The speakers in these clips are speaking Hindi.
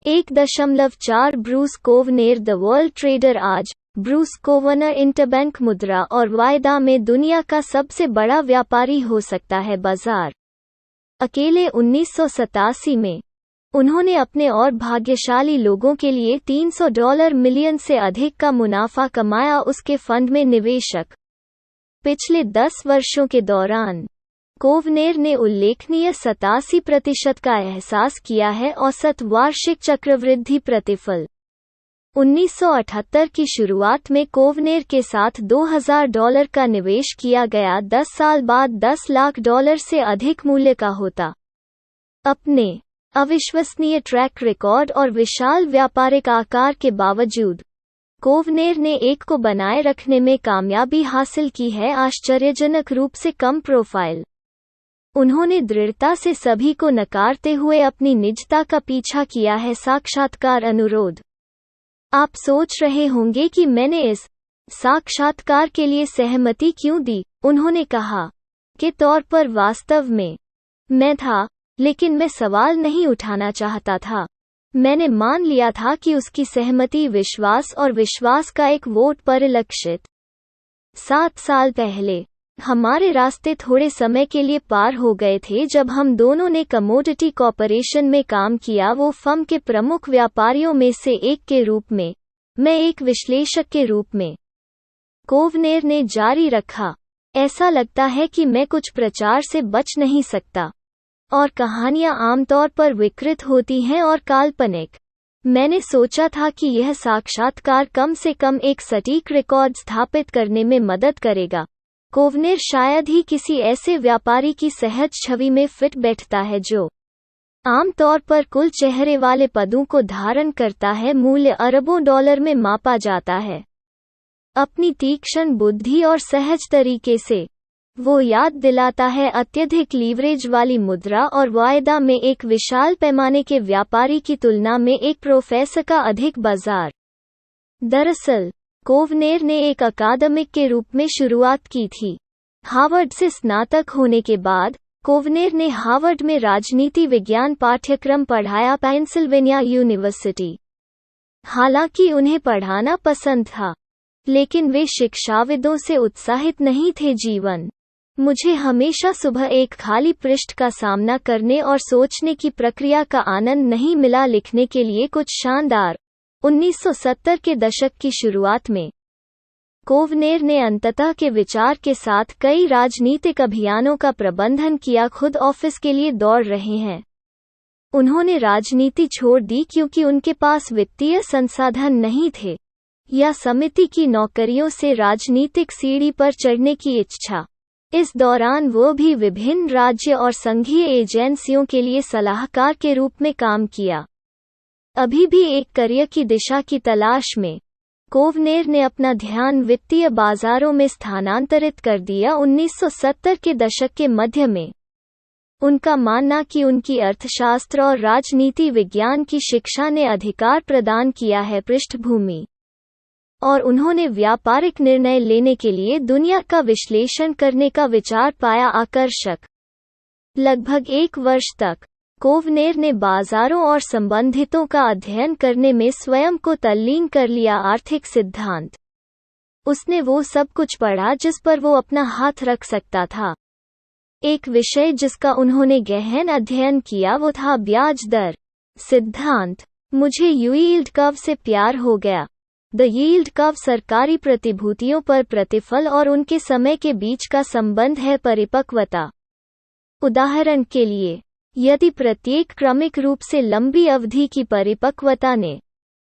1.4 ब्रूस कोवनेर द वर्ल्ड ट्रेडर आज ब्रूस कोवनर इंटरबैंक मुद्रा और वायदा में दुनिया का सबसे बड़ा व्यापारी हो सकता है बाजार। अकेले 1987 में उन्होंने अपने और भाग्यशाली लोगों के लिए $300 मिलियन से अधिक का मुनाफा कमाया। उसके फंड में निवेशक पिछले 10 वर्षों के दौरान कोवनेर ने उल्लेखनीय 87% का एहसास किया है औसत वार्षिक चक्रवृद्धि प्रतिफल। 1978 की शुरुआत में कोवनेर के साथ $2000 का निवेश किया गया 10 साल बाद $10 लाख से अधिक मूल्य का होता। अपने अविश्वसनीय ट्रैक रिकॉर्ड और विशाल व्यापारिक आकार के बावजूद कोवनेर ने एक को बनाए रखने में कामयाबी हासिल की है, आश्चर्यजनक रूप से कम प्रोफाइल। उन्होंने दृढ़ता से सभी को नकारते हुए अपनी निजता का पीछा किया है। साक्षात्कार अनुरोध। आप सोच रहे होंगे कि मैंने इस साक्षात्कार के लिए सहमति क्यों दी। उन्होंने कहा के तौर पर वास्तव में मैं था, लेकिन मैं सवाल नहीं उठाना चाहता था। मैंने मान लिया था कि उसकी सहमति विश्वास और विश्वास का एक वोट परिलक्षित। 7 साल पहले हमारे रास्ते थोड़े समय के लिए पार हो गए थे जब हम दोनों ने कमोडिटी कॉर्पोरेशन में काम किया, वो फर्म के प्रमुख व्यापारियों में से एक के रूप में, मैं एक विश्लेषक के रूप में। कोवनेर ने जारी रखा, ऐसा लगता है कि मैं कुछ प्रचार से बच नहीं सकता और कहानियां आमतौर पर विकृत होती हैं और काल्पनिक। मैंने सोचा था कि यह साक्षात्कार कम से कम एक सटीक रिकॉर्ड स्थापित करने में मदद करेगा। कोवनेर शायद ही किसी ऐसे व्यापारी की सहज छवि में फिट बैठता है जो आमतौर पर कुल चेहरे वाले पदों को धारण करता है। मूल्य अरबों डॉलर में मापा जाता है। अपनी तीक्ष्ण बुद्धि और सहज तरीके से वो याद दिलाता है अत्यधिक लीवरेज वाली मुद्रा और वायदा में एक विशाल पैमाने के व्यापारी की तुलना में एक प्रोफेसर का अधिक बाजार। दरअसल कोवनेर ने एक अकादमिक के रूप में शुरुआत की थी। हार्वर्ड से स्नातक होने के बाद कोवनेर ने हार्वर्ड में राजनीति विज्ञान पाठ्यक्रम पढ़ाया, पेंसिल्वेनिया यूनिवर्सिटी। हालांकि उन्हें पढ़ाना पसंद था, लेकिन वे शिक्षाविदों से उत्साहित नहीं थे। जीवन मुझे हमेशा सुबह एक खाली पृष्ठ का सामना करने और सोचने की प्रक्रिया का आनंद नहीं मिला। लिखने के लिए कुछ शानदार। 1970 के दशक की शुरुआत में कोवनेर ने अंततः के विचार के साथ कई राजनीतिक अभियानों का प्रबंधन किया। खुद ऑफिस के लिए दौड़ रहे हैं। उन्होंने राजनीति छोड़ दी क्योंकि उनके पास वित्तीय संसाधन नहीं थे या समिति की नौकरियों से राजनीतिक सीढ़ी पर चढ़ने की इच्छा। इस दौरान वो भी विभिन्न राज्य और संघीय एजेंसियों के लिए सलाहकार के रूप में काम किया। अभी भी एक करियर की दिशा की तलाश में कोवनेर ने अपना ध्यान वित्तीय बाजारों में स्थानांतरित कर दिया। 1970 के दशक के मध्य में उनका मानना कि उनकी अर्थशास्त्र और राजनीति विज्ञान की शिक्षा ने अधिकार प्रदान किया है पृष्ठभूमि, और उन्होंने व्यापारिक निर्णय लेने के लिए दुनिया का विश्लेषण करने का विचार पाया आकर्षक। लगभग 1 वर्ष तक कोवनेर ने बाजारों और संबंधितों का अध्ययन करने में स्वयं को तल्लीन कर लिया। आर्थिक सिद्धांत। उसने वो सब कुछ पढ़ा जिस पर वो अपना हाथ रख सकता था। एक विषय जिसका उन्होंने गहन अध्ययन किया वो था ब्याज दर सिद्धांत। मुझे यील्ड कर्व से प्यार हो गया। द यील्ड कर्व सरकारी प्रतिभूतियों पर प्रतिफल और उनके समय के बीच का संबंध है। परिपक्वता। उदाहरण के लिए, यदि प्रत्येक क्रमिक रूप से लंबी अवधि की परिपक्वता ने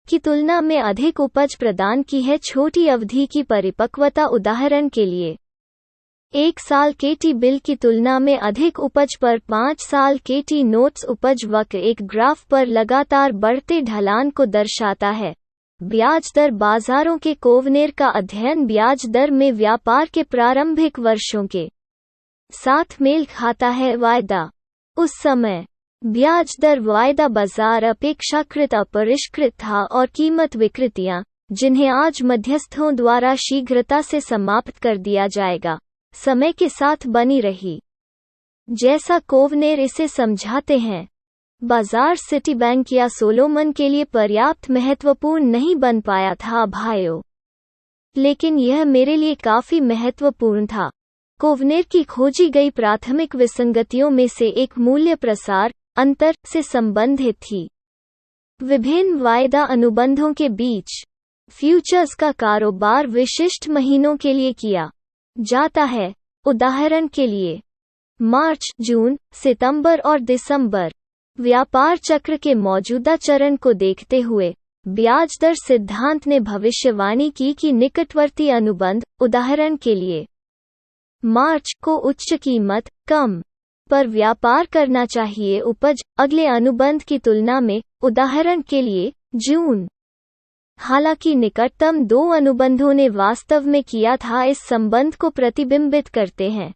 की तुलना में अधिक उपज प्रदान की है, छोटी अवधि की परिपक्वता उदाहरण के लिए 1 साल के टी बिल की तुलना में अधिक उपज पर 5 साल के टी नोट्स उपज वक्र एक ग्राफ पर लगातार बढ़ते ढलान को दर्शाता है। ब्याज दर बाजारों के कोवनेर का अध्ययन ब्याज दर में व्यापार के प्रारंभिक वर्षों के साथ मेल खाता है। वायदा। उस समय ब्याज दर वायदा बाजार अपेक्षाकृत अपरिष्कृत था और कीमत विकृतियां, जिन्हें आज मध्यस्थों द्वारा शीघ्रता से समाप्त कर दिया जाएगा, समय के साथ बनी रही। जैसा कोवनेर इसे समझाते हैं, बाजार सिटी बैंक या सोलोमन के लिए पर्याप्त महत्वपूर्ण नहीं बन पाया था भाइयों, लेकिन यह मेरे लिए काफी महत्वपूर्ण था। कोवनेर की खोजी गई प्राथमिक विसंगतियों में से एक मूल्य प्रसार अंतर से संबंधित थी। विभिन्न वायदा अनुबंधों के बीच फ्यूचर्स का कारोबार विशिष्ट महीनों के लिए किया जाता है। उदाहरण के लिए मार्च, जून, सितंबर और दिसंबर। व्यापार चक्र के मौजूदा चरण को देखते हुए ब्याज दर सिद्धांत ने भविष्यवाणी की कि निकटवर्ती अनुबंध, उदाहरण के लिए मार्च को उच्च कीमत कम पर व्यापार करना चाहिए उपज अगले अनुबंध की तुलना में, उदाहरण के लिए जून। हालांकि निकटतम दो अनुबंधों ने वास्तव में किया था इस संबंध को प्रतिबिंबित करते हैं।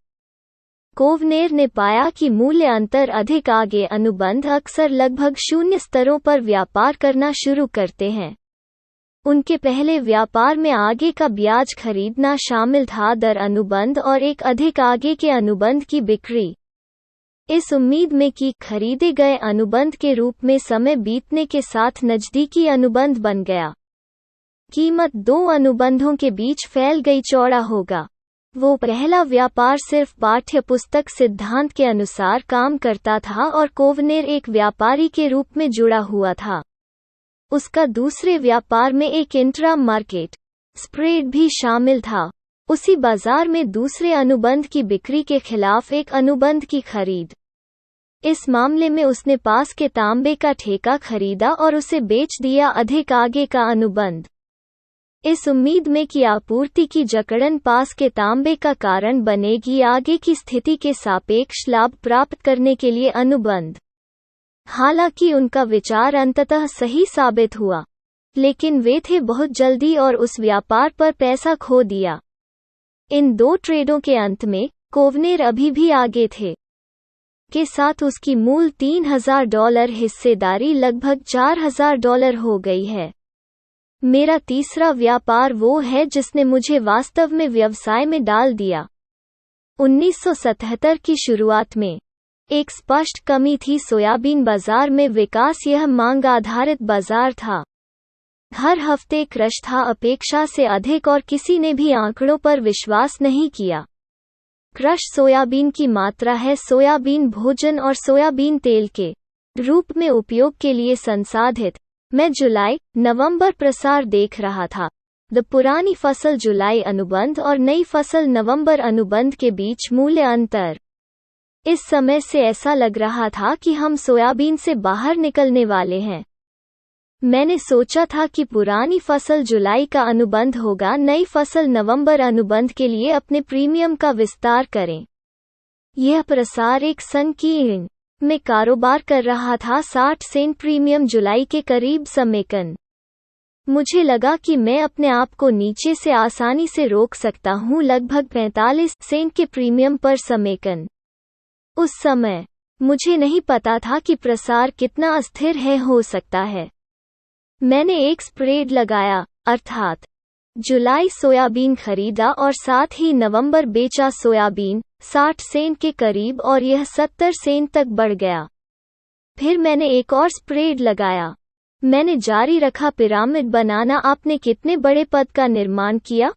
कोवनेर ने पाया कि मूल्य अंतर अधिक आगे अनुबंध अक्सर लगभग शून्य स्तरों पर व्यापार करना शुरू करते हैं। उनके पहले व्यापार में आगे का ब्याज खरीदना शामिल था दर अनुबंध और एक अधिक आगे के अनुबंध की बिक्री, इस उम्मीद में कि खरीदे गए अनुबंध के रूप में समय बीतने के साथ नजदीकी अनुबंध बन गया। कीमत दो अनुबंधों के बीच फैल गई चौड़ा होगा। वो पहला व्यापार सिर्फ पाठ्यपुस्तक सिद्धांत के अनुसार काम करता था और कोवनेर एक व्यापारी के रूप में जुड़ा हुआ था। उसका दूसरे व्यापार में एक इंट्रा मार्केट स्प्रेड भी शामिल था, उसी बाजार में दूसरे अनुबंध की बिक्री के खिलाफ एक अनुबंध की खरीद। इस मामले में उसने पास के तांबे का ठेका खरीदा और उसे बेच दिया अधिक आगे का अनुबंध, इस उम्मीद में कि आपूर्ति की जकड़न पास के तांबे का कारण बनेगी आगे की स्थिति के सापेक्ष लाभ प्राप्त करने के लिए अनुबंध। हालांकि उनका विचार अंततः सही साबित हुआ, लेकिन वे थे बहुत जल्दी और उस व्यापार पर पैसा खो दिया। इन दो ट्रेडों के अंत में कोवनेर अभी भी आगे थे के साथ उसकी मूल $3000 हिस्सेदारी लगभग $4000 हो गई है। मेरा तीसरा व्यापार वो है जिसने मुझे वास्तव में व्यवसाय में डाल दिया। 1977 की शुरुआत में एक स्पष्ट कमी थी सोयाबीन बाजार में विकास। यह मांग आधारित बाजार था। हर हफ्ते क्रश था अपेक्षा से अधिक और किसी ने भी आंकड़ों पर विश्वास नहीं किया। क्रश सोयाबीन की मात्रा है सोयाबीन भोजन और सोयाबीन तेल के रूप में उपयोग के लिए संसाधित। मैं जुलाई नवंबर प्रसार देख रहा था। द पुरानी फसल जुलाई अनुबंध और नई फसल नवंबर अनुबंध के बीच मूल्य अंतर। इस समय से ऐसा लग रहा था कि हम सोयाबीन से बाहर निकलने वाले हैं। मैंने सोचा था कि पुरानी फसल जुलाई का अनुबंध होगा, नई फसल नवंबर अनुबंध के लिए अपने प्रीमियम का विस्तार करें। यह प्रसार एक संकीर्ण में कारोबार कर रहा था 60 सेंट प्रीमियम जुलाई के करीब समेकन। मुझे लगा कि मैं अपने आप को नीचे से आसानी से रोक सकता हूं लगभग 45 सेंट के प्रीमियम पर समेकन। उस समय मुझे नहीं पता था कि प्रसार कितना अस्थिर हो सकता है। मैंने एक स्प्रेड लगाया, अर्थात जुलाई सोयाबीन खरीदा और साथ ही नवंबर बेचा सोयाबीन 60 सेंट के करीब और यह 70 सेंट तक बढ़ गया। फिर मैंने एक और स्प्रेड लगाया। मैंने जारी रखा पिरामिड बनाना। आपने कितने बड़े पद का निर्माण किया?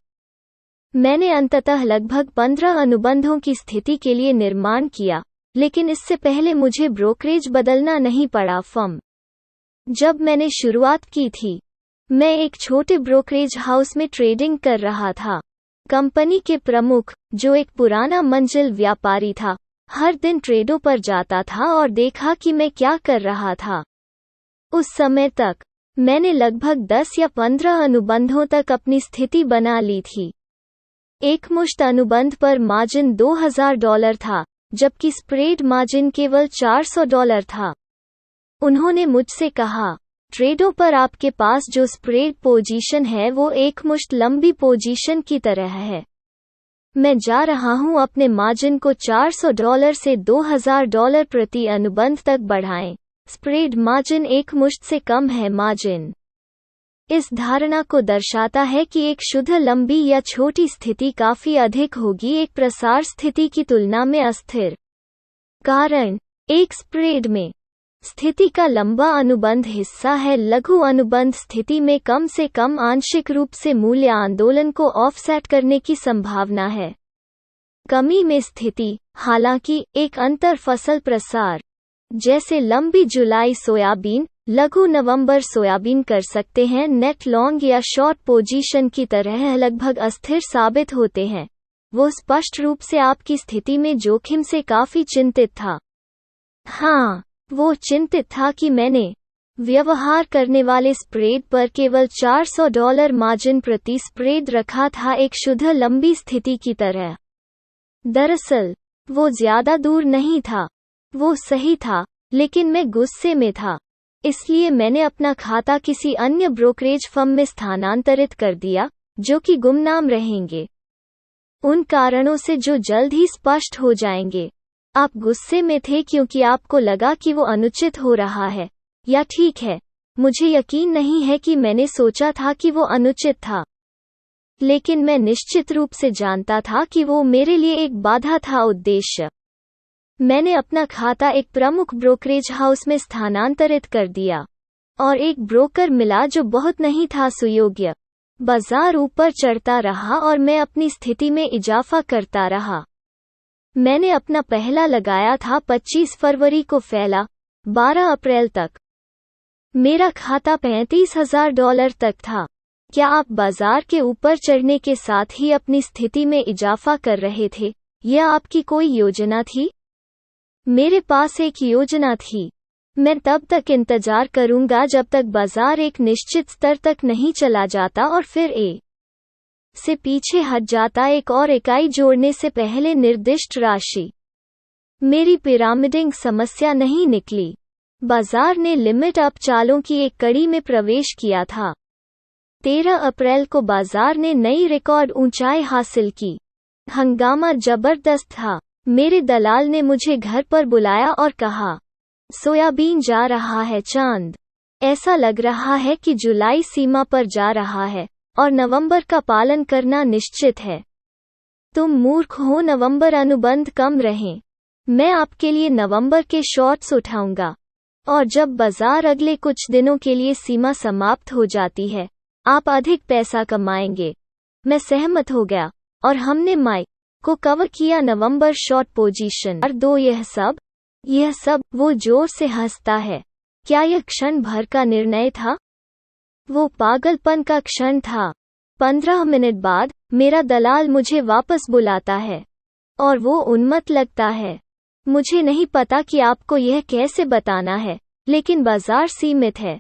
मैंने अंततः लगभग 15 अनुबंधों की स्थिति के लिए निर्माण किया, लेकिन इससे पहले मुझे ब्रोकरेज बदलना नहीं पड़ा। फर्म जब मैंने शुरुआत की थी, मैं एक छोटे ब्रोकरेज हाउस में ट्रेडिंग कर रहा था। कंपनी के प्रमुख, जो एक पुराना मंजिल व्यापारी था, हर दिन ट्रेडों पर जाता था और देखा कि मैं क्या कर रहा था। उस समय तक मैंने लगभग 10 या 15 अनुबंधों तक अपनी स्थिति बना ली थी। एकमुश्त अनुबंध पर मार्जिन $2000 था, जबकि स्प्रेड मार्जिन केवल $400 था। उन्होंने मुझसे कहा, ट्रेडों पर आपके पास जो स्प्रेड पोजीशन है वो एकमुश्त लंबी पोजीशन की तरह है। मैं जा रहा हूं अपने मार्जिन को $400 से $2000 प्रति अनुबंध तक बढ़ाएं। स्प्रेड मार्जिन एकमुश्त से कम है। मार्जिन इस धारणा को दर्शाता है कि एक शुद्ध लंबी या छोटी स्थिति काफी अधिक होगी एक प्रसार स्थिति की तुलना में अस्थिर। कारण एक स्प्रेड में स्थिति का लंबा अनुबंध हिस्सा है। लघु अनुबंध स्थिति में कम से कम आंशिक रूप से मूल्य आंदोलन को ऑफसेट करने की संभावना है। कमी में स्थिति, हालांकि, एक अंतर फसल प्रसार, जैसे लंबी जुलाई सोयाबीन, लघु नवंबर सोयाबीन कर सकते हैं नेट लॉन्ग या शॉर्ट पोजीशन की तरह लगभग अस्थिर साबित होते हैं। वो स्पष्ट रूप से आपकी स्थिति में जोखिम से काफी चिंतित था। हाँ, वो चिंतित था कि मैंने व्यवहार करने वाले स्प्रेड पर केवल $400 मार्जिन प्रति स्प्रेड रखा था, एक शुद्ध लंबी स्थिति की तरह। दरअसल, वो ज्यादा दूर नहीं था, वो सही था, लेकिन मैं गुस्से में था। इसलिए मैंने अपना खाता किसी अन्य ब्रोकरेज फर्म में स्थानांतरित कर दिया, जो कि गुमनाम रहेंगे, उन कारणों से जो जल्द ही स्पष्ट हो जाएंगे। आप गुस्से में थे क्योंकि आपको लगा कि वो अनुचित हो रहा है, या ठीक है, मुझे यकीन नहीं है कि मैंने सोचा था कि वो अनुचित था, लेकिन मैं निश्चित रूप से जानता था कि वो मेरे लिए एक बाधा था। उद्देश्य, मैंने अपना खाता एक प्रमुख ब्रोकरेज हाउस में स्थानांतरित कर दिया, और एक ब्रोकर मिला जो बहुत नहीं था सुयोग्य। बाजार ऊपर चढ़ता रहा और मैं अपनी स्थिति में इजाफा करता रहा। मैंने अपना पहला लगाया था 25 फरवरी को, फैला 12 अप्रैल तक। मेरा खाता $35,000 तक था। क्या आप बाजार के ऊपर चढ़ने के साथ ही अपनी स्थिति में इजाफा कर रहे थे? यह आपकी कोई योजना थी? मेरे पास एक योजना थी। मैं तब तक इंतजार करूंगा जब तक बाजार एक निश्चित स्तर तक नहीं चला जाता और फिर ए से पीछे हट जाता, एक और इकाई जोड़ने से पहले निर्दिष्ट राशि। मेरी पिरामिडिंग समस्या नहीं निकली। बाजार ने लिमिट अप चालों की एक कड़ी में प्रवेश किया था। 13 अप्रैल को बाजार ने नई रिकॉर्ड ऊंचाई हासिल की। हंगामा जबरदस्त था। मेरे दलाल ने मुझे घर पर बुलाया और कहा, सोयाबीन जा रहा है चांद। ऐसा लग रहा है कि जुलाई सीमा पर जा रहा है और नवंबर का पालन करना निश्चित है। तुम मूर्ख हो, नवंबर अनुबंध कम रहें। मैं आपके लिए नवंबर के शॉर्ट्स उठाऊंगा, और जब बाजार अगले कुछ दिनों के लिए सीमा समाप्त हो जाती है, आप अधिक पैसा कमाएंगे। मैं सहमत हो गया और हमने माइक को कवर किया नवंबर शॉर्ट पोजीशन। और 2 यह सब, वो जोर से हंसता है। क्या यह क्षण भर का निर्णय था? वो पागलपन का क्षण था। 15 मिनट बाद मेरा दलाल मुझे वापस बुलाता है और वो उन्मत्त लगता है। मुझे नहीं पता कि आपको यह कैसे बताना है, लेकिन बाजार सीमित है।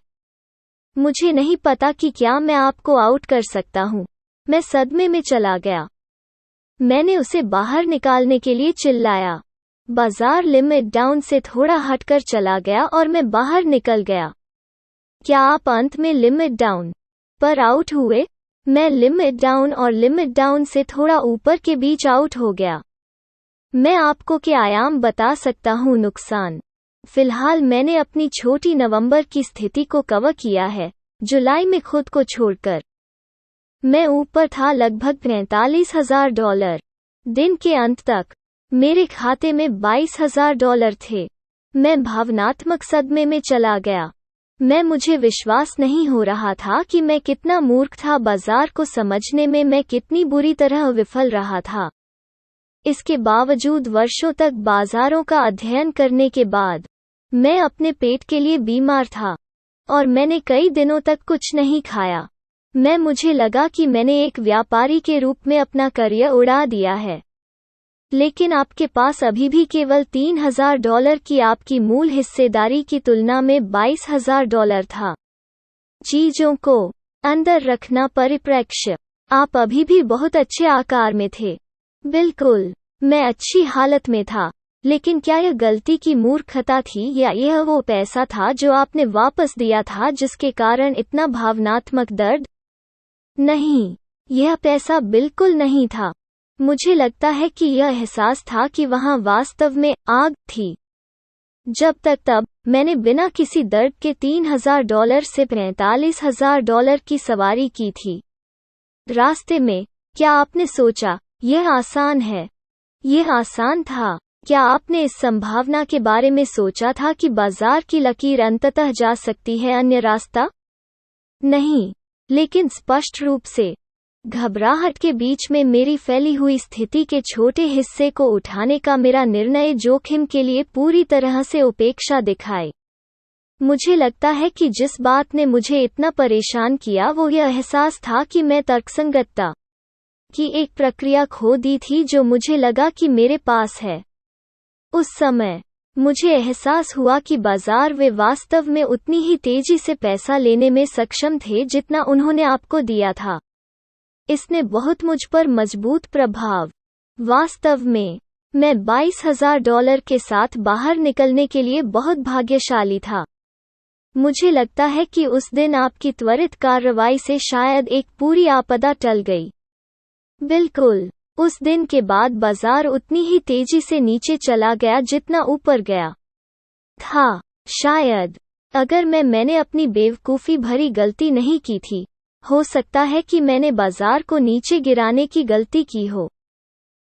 मुझे नहीं पता कि क्या मैं आपको आउट कर सकता हूँ। मैं सदमे में चला गया। मैंने उसे बाहर निकालने के लिए चिल्लाया। बाजार लिमिट डाउन से थोड़ा हटकर चला गया और मैं बाहर निकल गया। क्या आप अंत में लिमिट डाउन पर आउट हुए? मैं लिमिट डाउन और लिमिट डाउन से थोड़ा ऊपर के बीच आउट हो गया। मैं आपको के आयाम बता सकता हूँ नुकसान। फिलहाल मैंने अपनी छोटी नवंबर की स्थिति को कवर किया है, जुलाई में खुद को छोड़कर। मैं ऊपर था लगभग $45,000। दिन के अंत तक मेरे खाते में $22,000 थे। मैं भावनात्मक सदमे में चला गया। मुझे विश्वास नहीं हो रहा था कि मैं कितना मूर्ख था। बाजार को समझने में मैं कितनी बुरी तरह विफल रहा था। इसके बावजूद वर्षों तक बाजारों का अध्ययन करने के बाद मैं अपने पेट के लिए बीमार था और मैंने कई दिनों तक कुछ नहीं खाया। मुझे लगा कि मैंने एक व्यापारी के रूप में अपना करियर उड़ा दिया है। लेकिन आपके पास अभी भी केवल $3,000 की आपकी मूल हिस्सेदारी की तुलना में $22,000 था। चीजों को अंदर रखना परिप्रेक्ष्य। आप अभी भी बहुत अच्छे आकार में थे। बिल्कुल, मैं अच्छी हालत में था। लेकिन क्या यह गलती की मूर्खता थी या यह वो पैसा था जो आपने वापस दिया था जिसके कारण इतना भावनात्मक दर्द? नहीं, यह पैसा बिल्कुल नहीं था। मुझे लगता है कि यह एहसास था कि वहां वास्तव में आग थी। तब मैंने बिना किसी दर्द के $3,000 से $45,000 की सवारी की थी। रास्ते में क्या आपने सोचा यह आसान है? यह आसान था। क्या आपने इस संभावना के बारे में सोचा था कि बाजार की लकीर अंततः जा सकती है अन्य रास्ता? नहीं, लेकिन स्पष्ट रूप से घबराहट के बीच में मेरी फैली हुई स्थिति के छोटे हिस्से को उठाने का मेरा निर्णय जोखिम के लिए पूरी तरह से उपेक्षा दिखाए। मुझे लगता है कि जिस बात ने मुझे इतना परेशान किया वो यह एहसास था कि मैं तर्कसंगतता की एक प्रक्रिया खो दी थी जो मुझे लगा कि मेरे पास है। उस समय मुझे एहसास हुआ कि बाजार वे वास्तव में उतनी ही तेजी से पैसा लेने में सक्षम थे जितना उन्होंने आपको दिया था। इसने बहुत मुझ पर मजबूत प्रभाव। वास्तव में मैं $22,000 के साथ बाहर निकलने के लिए बहुत भाग्यशाली था। मुझे लगता है कि उस दिन आपकी त्वरित कार्रवाई से शायद एक पूरी आपदा टल गई। बिल्कुल, उस दिन के बाद बाजार उतनी ही तेजी से नीचे चला गया जितना ऊपर गया था। शायद अगर मैंने अपनी बेवकूफ़ी भरी गलती नहीं की थी, हो सकता है कि मैंने बाजार को नीचे गिराने की गलती की हो।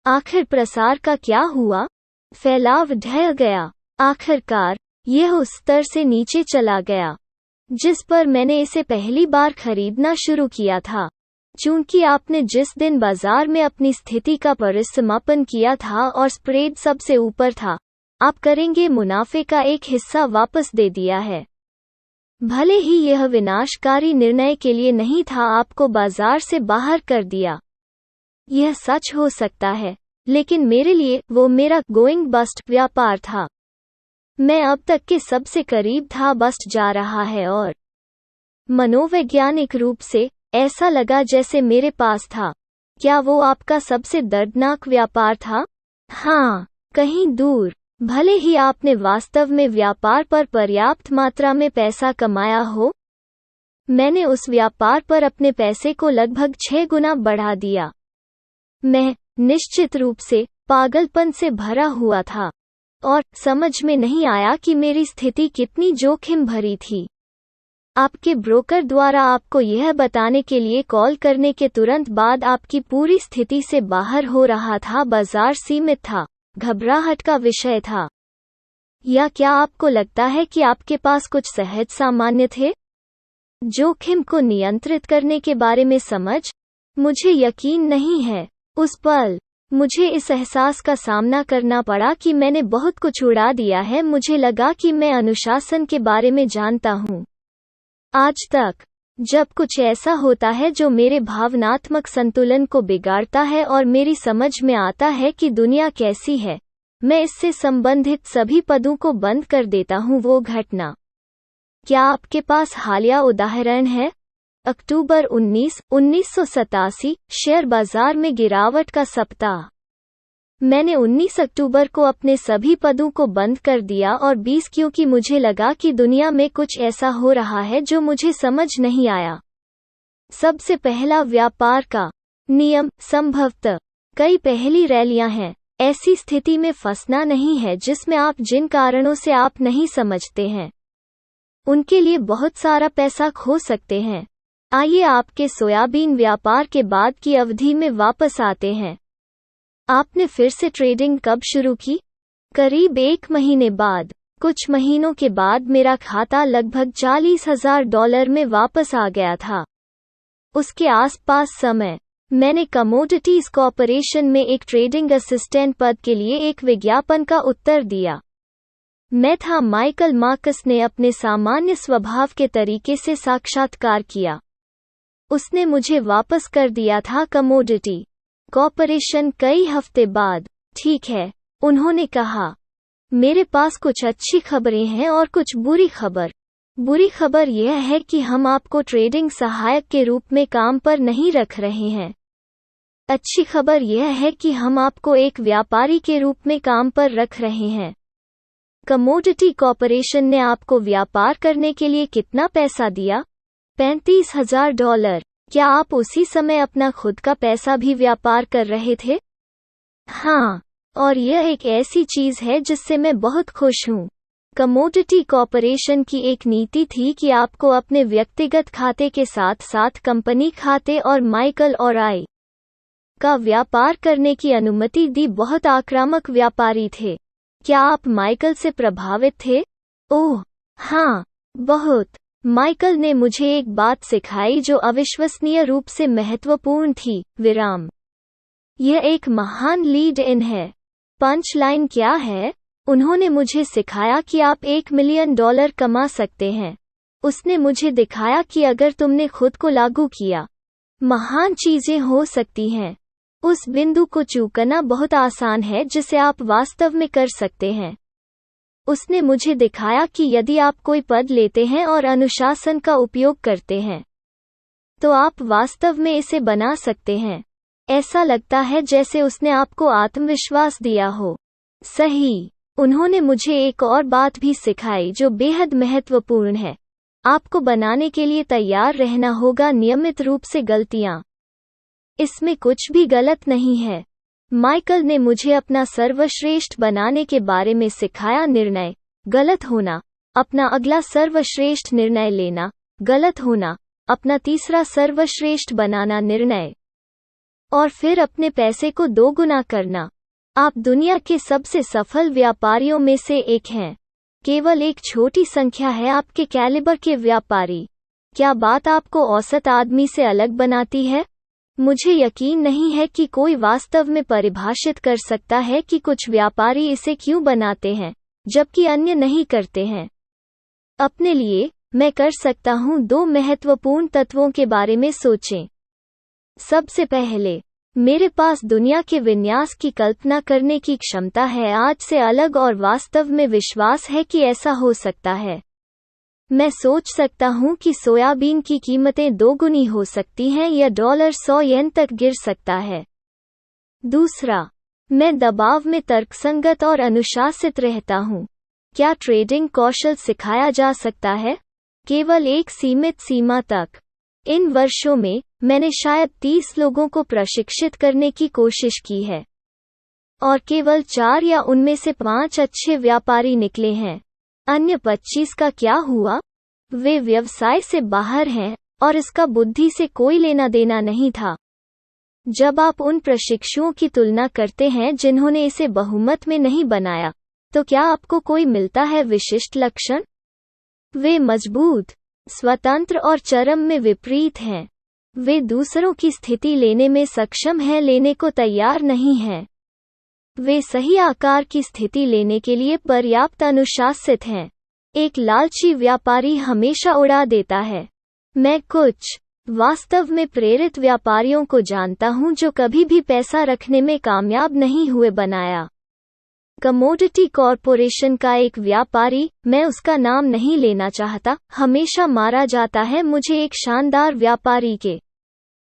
आखिर प्रसार का क्या हुआ? फैलाव ढह गया। आखिरकार यह उस स्तर से नीचे चला गया जिस पर मैंने इसे पहली बार खरीदना शुरू किया था। चूंकि आपने जिस दिन बाजार में अपनी स्थिति का परिसमापन किया था और स्प्रेड सबसे ऊपर था, आप करेंगे मुनाफे का एक हिस्सा वापस दे दिया है। भले ही यह विनाशकारी निर्णय के लिए नहीं था, आपको बाजार से बाहर कर दिया। यह सच हो सकता है, लेकिन मेरे लिए वो मेरा गोइंग बस्ट व्यापार था। मैं अब तक के सबसे करीब था बस्ट जा रहा है और मनोवैज्ञानिक रूप से ऐसा लगा जैसे मेरे पास था। क्या वो आपका सबसे दर्दनाक व्यापार था? हाँ, कहीं दूर। भले ही आपने वास्तव में व्यापार पर पर्याप्त मात्रा में पैसा कमाया हो, मैंने उस व्यापार पर अपने पैसे को लगभग 6 गुना बढ़ा दिया। मैं निश्चित रूप से पागलपन से भरा हुआ था और समझ में नहीं आया कि मेरी स्थिति कितनी जोखिम भरी थी। आपके ब्रोकर द्वारा आपको यह बताने के लिए कॉल करने के तुरंत बाद आपकी पूरी स्थिति से बाहर हो रहा था। बाजार सीमित था, घबराहट का विषय था। या क्या आपको लगता है कि आपके पास कुछ सहज सामान्य थे? जोखिम को नियंत्रित करने के बारे में समझ? मुझे यकीन नहीं है। उस पल मुझे इस एहसास का सामना करना पड़ा कि मैंने बहुत कुछ उड़ा दिया है। मुझे लगा कि मैं अनुशासन के बारे में जानता हूँ। आज तक जब कुछ ऐसा होता है जो मेरे भावनात्मक संतुलन को बिगाड़ता है और मेरी समझ में आता है कि दुनिया कैसी है, मैं इससे संबंधित सभी पदों को बंद कर देता हूँ। वो घटना। क्या आपके पास हालिया उदाहरण है? अक्टूबर 19, 1987 शेयर बाजार में गिरावट का सप्ताह। मैंने 19 अक्टूबर को अपने सभी पदों को बंद कर दिया और 20 क्योंकि मुझे लगा कि दुनिया में कुछ ऐसा हो रहा है जो मुझे समझ नहीं आया। सबसे पहला व्यापार का नियम। संभवतः कई पहली रैलियां हैं। ऐसी स्थिति में फंसना नहीं है जिसमें आप जिन कारणों से आप नहीं समझते हैं उनके लिए बहुत सारा पैसा खो सकते हैं। आइए आपके सोयाबीन व्यापार के बाद की अवधि में वापस आते हैं। आपने फिर से ट्रेडिंग कब शुरू की? करीब 1 महीने बाद। कुछ महीनों के बाद मेरा खाता लगभग $40,000 में वापस आ गया था। उसके आसपास समय मैंने कमोडिटीज कॉर्पोरेशन में एक ट्रेडिंग असिस्टेंट पद के लिए एक विज्ञापन का उत्तर दिया। मैं था। माइकल मार्कस ने अपने सामान्य स्वभाव के तरीके से साक्षात्कार किया। उसने मुझे वापस कर दिया था कमोडिटी कॉर्पोरेशन कई हफ्ते बाद। ठीक है, उन्होंने कहा, मेरे पास कुछ अच्छी खबरें हैं और कुछ बुरी खबर। बुरी खबर यह है कि हम आपको ट्रेडिंग सहायक के रूप में काम पर नहीं रख रहे हैं। अच्छी खबर यह है कि हम आपको एक व्यापारी के रूप में काम पर रख रहे हैं। कमोडिटी कॉर्पोरेशन ने आपको व्यापार करने के लिए कितना पैसा दिया? $35,000। क्या आप उसी समय अपना खुद का पैसा भी व्यापार कर रहे थे? हाँ, और यह एक ऐसी चीज है जिससे मैं बहुत खुश हूँ। कमोडिटी कॉर्पोरेशन की एक नीति थी कि आपको अपने व्यक्तिगत खाते के साथ साथ कंपनी खाते और माइकल और आई का व्यापार करने की अनुमति दी। बहुत आक्रामक व्यापारी थे। क्या आप माइकल से प्रभावित थे? ओह हाँ, बहुत। माइकल ने मुझे एक बात सिखाई जो अविश्वसनीय रूप से महत्वपूर्ण थी, विराम। यह एक महान लीड इन है। पंच लाइन क्या है? उन्होंने मुझे सिखाया कि आप $1 मिलियन कमा सकते हैं। उसने मुझे दिखाया कि अगर तुमने खुद को लागू किया, महान चीजें हो सकती हैं। उस बिंदु को चूकना बहुत आसान है जिसे आप वास्तव में कर सकते हैं। उसने मुझे दिखाया कि यदि आप कोई पद लेते हैं और अनुशासन का उपयोग करते हैं, तो आप वास्तव में इसे बना सकते हैं। ऐसा लगता है जैसे उसने आपको आत्मविश्वास दिया हो। सही। उन्होंने मुझे एक और बात भी सिखाई जो बेहद महत्वपूर्ण है। आपको बनाने के लिए तैयार रहना होगा, नियमित रूप से गलतियां। इसमें कुछ भी गलत नहीं है। माइकल ने मुझे अपना सर्वश्रेष्ठ बनाने के बारे में सिखाया। निर्णय, गलत होना, अपना अगला सर्वश्रेष्ठ निर्णय लेना, गलत होना, अपना तीसरा सर्वश्रेष्ठ बनाना निर्णय, और फिर अपने पैसे को दोगुना करना। आप दुनिया के सबसे सफल व्यापारियों में से एक हैं। केवल एक छोटी संख्या है आपके कैलिबर के व्यापारी। क्या बात आपको औसत आदमी से अलग बनाती है? मुझे यकीन नहीं है कि कोई वास्तव में परिभाषित कर सकता है कि कुछ व्यापारी इसे क्यों बनाते हैं, जबकि अन्य नहीं करते हैं। अपने लिए, मैं कर सकता हूँ 2 महत्वपूर्ण तत्वों के बारे में सोचें। सबसे पहले, मेरे पास दुनिया के विन्यास की कल्पना करने की क्षमता है आज से अलग, और वास्तव में विश्वास है कि ऐसा हो सकता है। मैं सोच सकता हूँ कि सोयाबीन की कीमतें दोगुनी हो सकती हैं या $100 तक गिर सकता है। दूसरा, मैं दबाव में तर्कसंगत और अनुशासित रहता हूँ। क्या ट्रेडिंग कौशल सिखाया जा सकता है? केवल एक सीमित सीमा तक। इन वर्षों में, मैंने शायद 30 लोगों को प्रशिक्षित करने की कोशिश की है, और केवल 4 या उनमें से 5 अच्छे व्यापारी निकले हैं। अन्य 25 का क्या हुआ? वे व्यवसाय से बाहर हैं, और इसका बुद्धि से कोई लेना देना नहीं था। जब आप उन प्रशिक्षुओं की तुलना करते हैं जिन्होंने इसे बहुमत में नहीं बनाया, तो क्या आपको कोई मिलता है विशिष्ट लक्षण? वे मजबूत, स्वतंत्र और चरम में विपरीत हैं। वे दूसरों की स्थिति लेने में सक्षम हैं, लेने को तैयार नहीं हैं। वे सही आकार की स्थिति लेने के लिए पर्याप्त अनुशासित हैं। एक लालची व्यापारी हमेशा उड़ा देता है। मैं कुछ वास्तव में प्रेरित व्यापारियों को जानता हूं जो कभी भी पैसा रखने में कामयाब नहीं हुए। बनाया कमोडिटी कॉरपोरेशन का एक व्यापारी, मैं उसका नाम नहीं लेना चाहता, हमेशा मारा जाता है मुझे एक शानदार व्यापारी के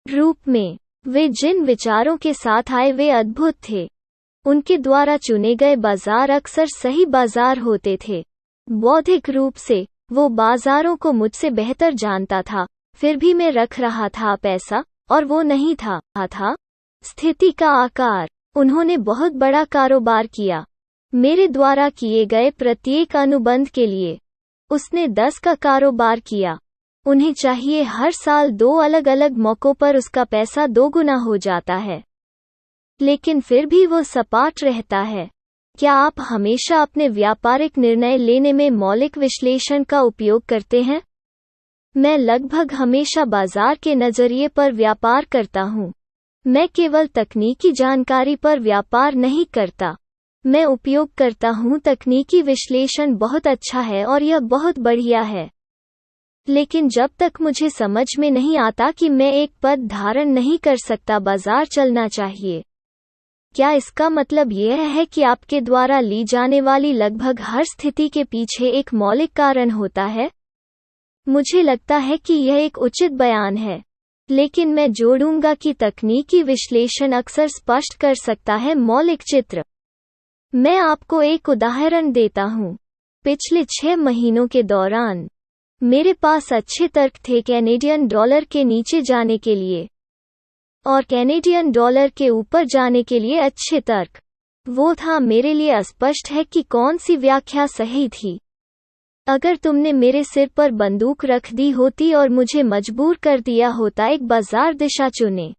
रूप में। वे जिन विचारों के साथ आए वे अद्भुत थे। उनके द्वारा चुने गए बाजार अक्सर सही बाजार होते थे। बौद्धिक रूप से, वो बाजारों को मुझसे बेहतर जानता था, फिर भी मैं रख रहा था पैसा, और वो नहीं था स्थिति का आकार। उन्होंने बहुत बड़ा कारोबार किया। मेरे द्वारा किए गए प्रत्येक अनुबंध के लिए उसने 10 का कारोबार किया। उन्हें चाहिए हर साल 2 अलग अलग मौकों पर उसका पैसा दोगुना हो जाता है, लेकिन फिर भी वो सपाट रहता है। क्या आप हमेशा अपने व्यापारिक निर्णय लेने में मौलिक विश्लेषण का उपयोग करते हैं? मैं लगभग हमेशा बाजार के नजरिए पर व्यापार करता हूँ। मैं केवल तकनीकी जानकारी पर व्यापार नहीं करता। मैं उपयोग करता हूँ तकनीकी विश्लेषण बहुत अच्छा है और यह बहुत बढ़िया है, लेकिन जब तक मुझे समझ में नहीं आता कि मैं एक पद धारण नहीं कर सकता, बाजार चलना चाहिए। क्या इसका मतलब यह है कि आपके द्वारा ली जाने वाली लगभग हर स्थिति के पीछे एक मौलिक कारण होता है? मुझे लगता है कि यह एक उचित बयान है, लेकिन मैं जोड़ूंगा कि तकनीकी विश्लेषण अक्सर स्पष्ट कर सकता है मौलिक चित्र। मैं आपको एक उदाहरण देता हूँ। पिछले 6 महीनों के दौरान मेरे पास अच्छे तर्क थे कैनेडियन डॉलर के नीचे जाने के लिए और कैनेडियन डॉलर के ऊपर जाने के लिए अच्छे तर्क। वो था मेरे लिए अस्पष्ट है कि कौन सी व्याख्या सही थी। अगर तुमने मेरे सिर पर बंदूक रख दी होती और मुझे मजबूर कर दिया होता एक बाजार दिशा चुने,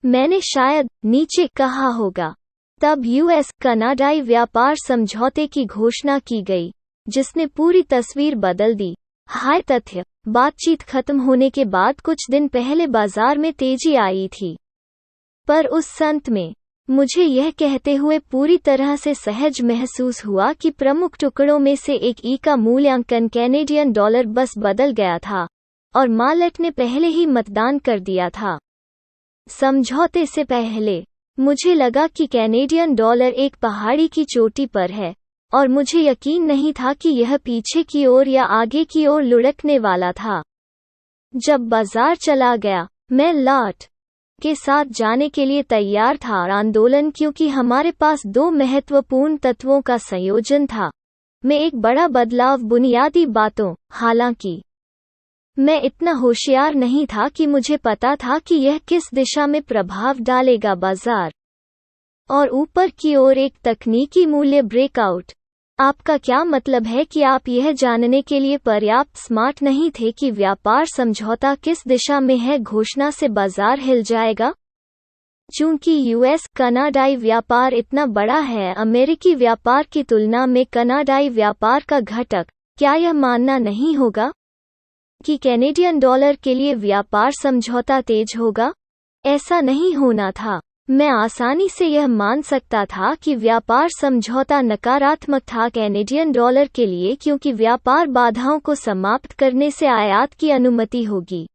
मैंने शायद नीचे कहा होगा। तब यूएस कनाडाई व्यापार समझौते की घोषणा की गई, जिसने पूरी तस्वीर बदल दी। हाय तथ्य, बातचीत खत्म होने के बाद कुछ दिन पहले बाजार में तेजी आई थी, पर उस संत में मुझे यह कहते हुए पूरी तरह से सहज महसूस हुआ कि प्रमुख टुकड़ों में से एक ई का मूल्यांकन कैनेडियन डॉलर बस बदल गया था और मालेट ने पहले ही मतदान कर दिया था। समझौते से पहले मुझे लगा कि कैनेडियन डॉलर एक पहाड़ी की चोटी पर है और मुझे यकीन नहीं था कि यह पीछे की ओर या आगे की ओर लुढ़कने वाला था। जब बाजार चला गया, मैं लॉट के साथ जाने के लिए तैयार था। आंदोलन, क्योंकि हमारे पास दो महत्वपूर्ण तत्वों का संयोजन था, में एक बड़ा बदलाव बुनियादी बातों। हालांकि मैं इतना होशियार नहीं था कि मुझे पता था कि यह किस दिशा में प्रभाव डालेगा। बाजार और ऊपर की ओर एक तकनीकी मूल्य ब्रेकआउट। आपका क्या मतलब है कि आप यह जानने के लिए पर्याप्त स्मार्ट नहीं थे कि व्यापार समझौता किस दिशा में है? घोषणा से बाजार हिल जाएगा। चूंकि यूएस कनाडाई व्यापार इतना बड़ा है अमेरिकी व्यापार की तुलना में कनाडाई व्यापार का घटक, क्या यह मानना नहीं होगा कि कैनेडियन डॉलर के लिए व्यापार समझौता तेज होगा? ऐसा नहीं होना था। मैं आसानी से यह मान सकता था कि व्यापार समझौता नकारात्मक था कैनेडियन डॉलर के लिए, क्योंकि व्यापार बाधाओं को समाप्त करने से आयात की अनुमति होगी।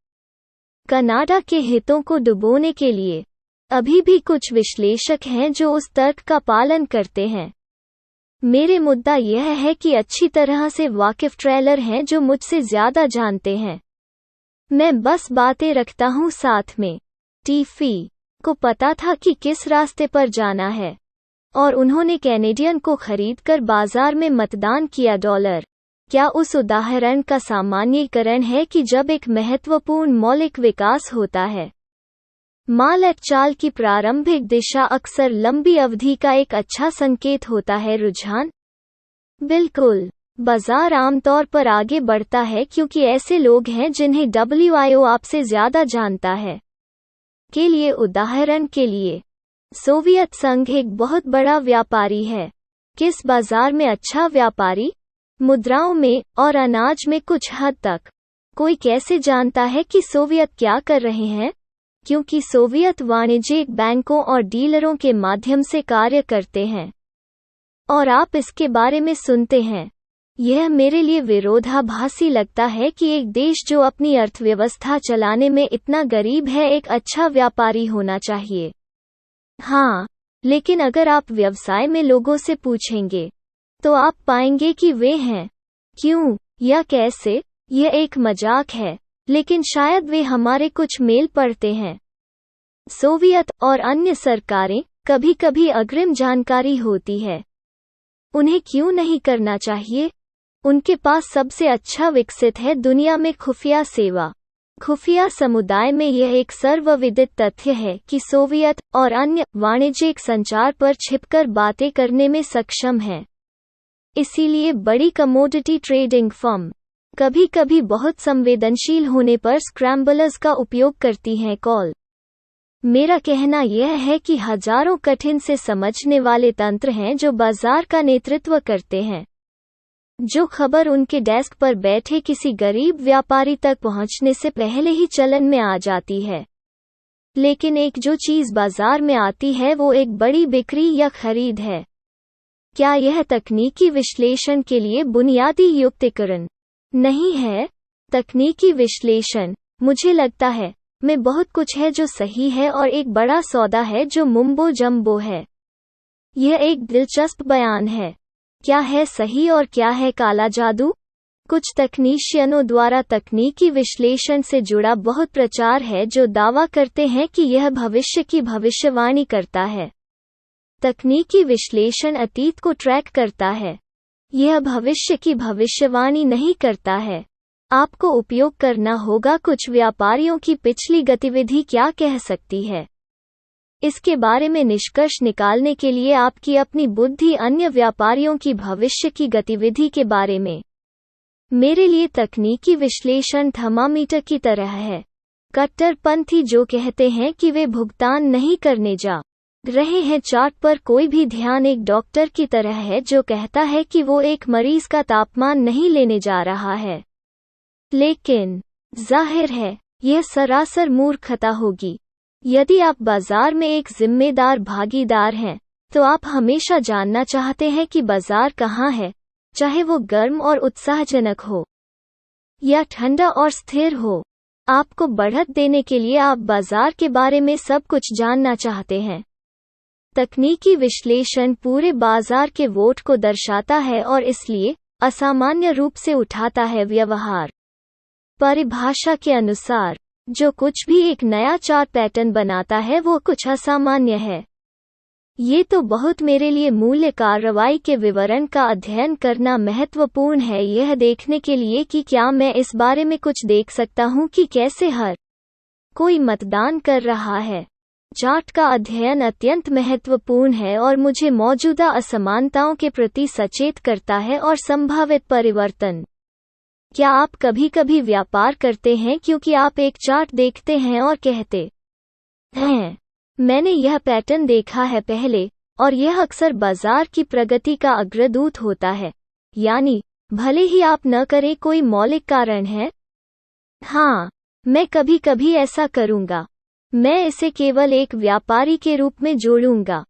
कनाडा के हितों को डुबोने के लिए अभी भी कुछ विश्लेषक हैं जो उस तर्क का पालन करते हैं। मेरे मुद्दा यह है कि अच्छी तरह से वाकिफ ट्रेलर हैं जो मुझसे ज्यादा जानते हैं। मैं बस बातें रखता हूँ साथ में। टीफी को पता था कि किस रास्ते पर जाना है और उन्होंने कैनेडियन को खरीदकर बाजार में मतदान किया। डॉलर क्या उस उदाहरण का सामान्यीकरण है कि जब एक महत्वपूर्ण मौलिक विकास होता है, मालेट चाल की प्रारंभिक दिशा अक्सर लंबी अवधि का एक अच्छा संकेत होता है? रुझान बिल्कुल। बाजार आमतौर पर आगे बढ़ता है क्योंकि ऐसे लोग हैं जिन्हें WIO आपसे ज्यादा जानता है। के लिए उदाहरण के लिए, सोवियत संघ एक बहुत बड़ा व्यापारी है। किस बाजार में अच्छा व्यापारी? मुद्राओं में और अनाज में कुछ हद तक। कोई कैसे जानता है कि सोवियत क्या कर रहे हैं? क्योंकि सोवियत वाणिज्यिक बैंकों और डीलरों के माध्यम से कार्य करते हैं और आप इसके बारे में सुनते हैं। यह मेरे लिए विरोधाभासी लगता है कि एक देश जो अपनी अर्थव्यवस्था चलाने में इतना गरीब है एक अच्छा व्यापारी होना चाहिए। हाँ, लेकिन अगर आप व्यवसाय में लोगों से पूछेंगे तो आप पाएंगे कि वे हैं। क्यों या कैसे? यह एक मजाक है, लेकिन शायद वे हमारे कुछ मेल पढ़ते हैं। सोवियत और अन्य सरकारें कभी कभी अग्रिम जानकारी होती है। उन्हें क्यों नहीं करना चाहिए? उनके पास सबसे अच्छा विकसित है दुनिया में खुफिया सेवा। खुफिया समुदाय में यह एक सर्वविदित तथ्य है कि सोवियत और अन्य वाणिज्यिक संचार पर छिपकर बातें करने में सक्षम हैं। इसीलिए बड़ी कमोडिटी ट्रेडिंग फर्म कभी कभी बहुत संवेदनशील होने पर स्क्रैम्बलर्स का उपयोग करती हैं। कॉल मेरा कहना यह है कि हजारों कठिन से समझने वाले तंत्र हैं जो बाजार का नेतृत्व करते हैं। जो खबर उनके डेस्क पर बैठे किसी गरीब व्यापारी तक पहुंचने से पहले ही चलन में आ जाती है। लेकिन एक जो चीज बाजार में आती है वो एक बड़ी बिक्री या खरीद है। क्या यह तकनीकी विश्लेषण के लिए बुनियादी युक्तिकरण नहीं है? तकनीकी विश्लेषण, मुझे लगता है, में बहुत कुछ है जो सही है और एक बड़ा सौदा है जो मुम्बो जम्बो है। यह एक दिलचस्प बयान है। क्या है सही और क्या है काला जादू? कुछ तकनीशियनों द्वारा तकनीकी विश्लेषण से जुड़ा बहुत प्रचार है जो दावा करते हैं कि यह भविष्य की भविष्यवाणी करता है। तकनीकी विश्लेषण अतीत को ट्रैक करता है, यह भविष्य की भविष्यवाणी नहीं करता है। आपको उपयोग करना होगा कुछ व्यापारियों की पिछली गतिविधि क्या कह सकती है। इसके बारे में निष्कर्ष निकालने के लिए आपकी अपनी बुद्धि अन्य व्यापारियों की भविष्य की गतिविधि के बारे में। मेरे लिए तकनीकी विश्लेषण थर्मामीटर की तरह है। कट्टरपंथी जो कहते हैं कि वे भुगतान नहीं करने जा रहे हैं चार्ट पर कोई भी ध्यान एक डॉक्टर की तरह है जो कहता है कि वो एक मरीज का तापमान नहीं लेने जा रहा है। लेकिन जाहिर है यह सरासर मूर्खता होगी। यदि आप बाजार में एक जिम्मेदार भागीदार हैं तो आप हमेशा जानना चाहते हैं कि बाजार कहाँ है, चाहे वो गर्म और उत्साहजनक हो या ठंडा और स्थिर हो। आपको बढ़त देने के लिए आप बाजार के बारे में सब कुछ जानना चाहते हैं। तकनीकी विश्लेषण पूरे बाजार के वोट को दर्शाता है और इसलिए असामान्य रूप से उठाता है व्यवहार। परिभाषा के अनुसार जो कुछ भी एक नया चार्ट पैटर्न बनाता है वो कुछ असामान्य है। ये तो बहुत मेरे लिए मूल्य कार्रवाई के विवरण का अध्ययन करना महत्वपूर्ण है, यह देखने के लिए कि क्या मैं इस बारे में कुछ देख सकता हूँ कि कैसे हर कोई मतदान कर रहा है। चार्ट का अध्ययन अत्यंत महत्वपूर्ण है और मुझे मौजूदा असमानताओं के प्रति सचेत करता है और संभावित परिवर्तन। क्या आप कभी कभी व्यापार करते हैं क्योंकि आप एक चार्ट देखते हैं और कहते हैं मैंने यह पैटर्न देखा है पहले, और यह अक्सर बाजार की प्रगति का अग्रदूत होता है, यानी भले ही आप न करें कोई मौलिक कारण है। हाँ, मैं कभी कभी ऐसा करूँगा। मैं इसे केवल एक व्यापारी के रूप में जोड़ूंगा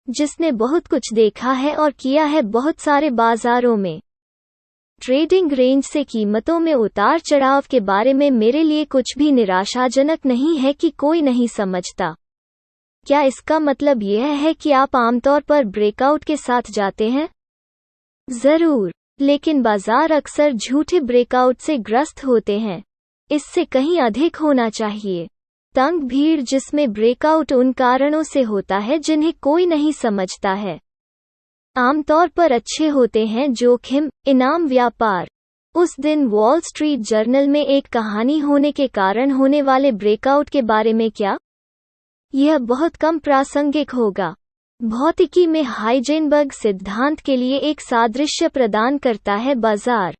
जिसने बहुत कुछ देखा है और किया है बहुत सारे बाजारों में। ट्रेडिंग रेंज से कीमतों में उतार चढ़ाव के बारे में मेरे लिए कुछ भी निराशाजनक नहीं है कि कोई नहीं समझता। क्या इसका मतलब यह है कि आप आमतौर पर ब्रेकआउट के साथ जाते हैं? जरूर, लेकिन बाजार अक्सर झूठे ब्रेकआउट से ग्रस्त होते हैं। इससे कहीं अधिक होना चाहिए। तंग भीड़ जिसमें ब्रेकआउट उन कारणों से होता है जिन्हें कोई नहीं समझता है, आमतौर पर अच्छे होते हैं। जोखिम इनाम व्यापार। उस दिन वॉल स्ट्रीट जर्नल में एक कहानी होने के कारण होने वाले ब्रेकआउट के बारे में क्या? यह बहुत कम प्रासंगिक होगा। भौतिकी में हाइजेनबर्ग सिद्धांत के लिए एक सादृश्य प्रदान करता है बाजार।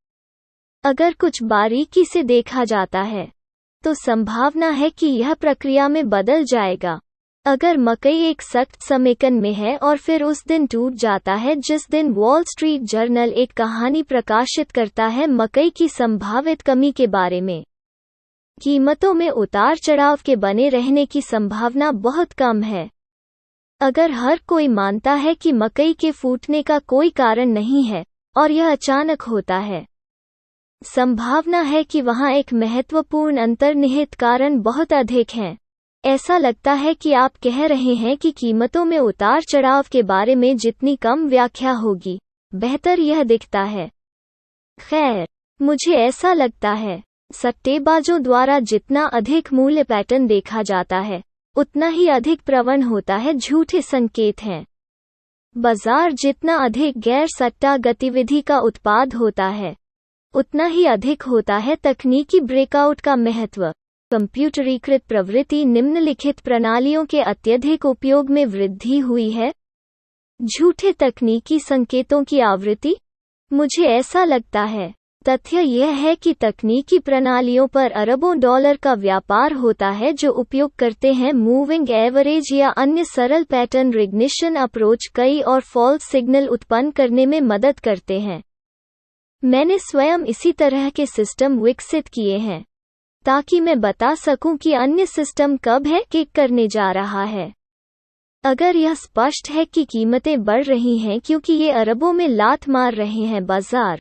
अगर कुछ बारीकी से देखा जाता है तो संभावना है कि यह प्रक्रिया में बदल जाएगा। अगर मकई एक सख्त समेकन में है और फिर उस दिन टूट जाता है जिस दिन वॉल स्ट्रीट जर्नल एक कहानी प्रकाशित करता है मकई की संभावित कमी के बारे में, कीमतों में उतार चढ़ाव के बने रहने की संभावना बहुत कम है। अगर हर कोई मानता है कि मकई के फूटने का कोई कारण नहीं है और यह अचानक होता है, संभावना है कि वहां एक महत्वपूर्ण अंतर्निहित कारण बहुत अधिक है। ऐसा लगता है कि आप कह रहे हैं कि कीमतों में उतार चढ़ाव के बारे में जितनी कम व्याख्या होगी, बेहतर यह दिखता है। खैर, मुझे ऐसा लगता है, सट्टेबाजों द्वारा जितना अधिक मूल्य पैटर्न देखा जाता है, उतना ही अधिक प्रवण होता है झूठे संकेत हैं। बाजार जितना अधिक गैर सट्टा गतिविधि का उत्पाद होता है, उतना ही अधिक होता है तकनीकी ब्रेकआउट का महत्व। कंप्यूटरीकृत प्रवृत्ति निम्नलिखित प्रणालियों के अत्यधिक उपयोग में वृद्धि हुई है। झूठे तकनीकी संकेतों की आवृत्ति। मुझे ऐसा लगता है, तथ्य यह है कि तकनीकी प्रणालियों पर अरबों डॉलर का व्यापार होता है जो उपयोग करते हैं मूविंग एवरेज या अन्य सरल पैटर्न रिग्निशन अप्रोच कई और फॉल्स सिग्नल उत्पन्न करने में मदद करते हैं। मैंने स्वयं इसी तरह के सिस्टम विकसित किए हैं ताकि मैं बता सकूं कि अन्य सिस्टम कब है किक करने जा रहा है। अगर यह स्पष्ट है कि कीमतें बढ़ रही हैं क्योंकि ये अरबों में लात मार रहे हैं बाजार,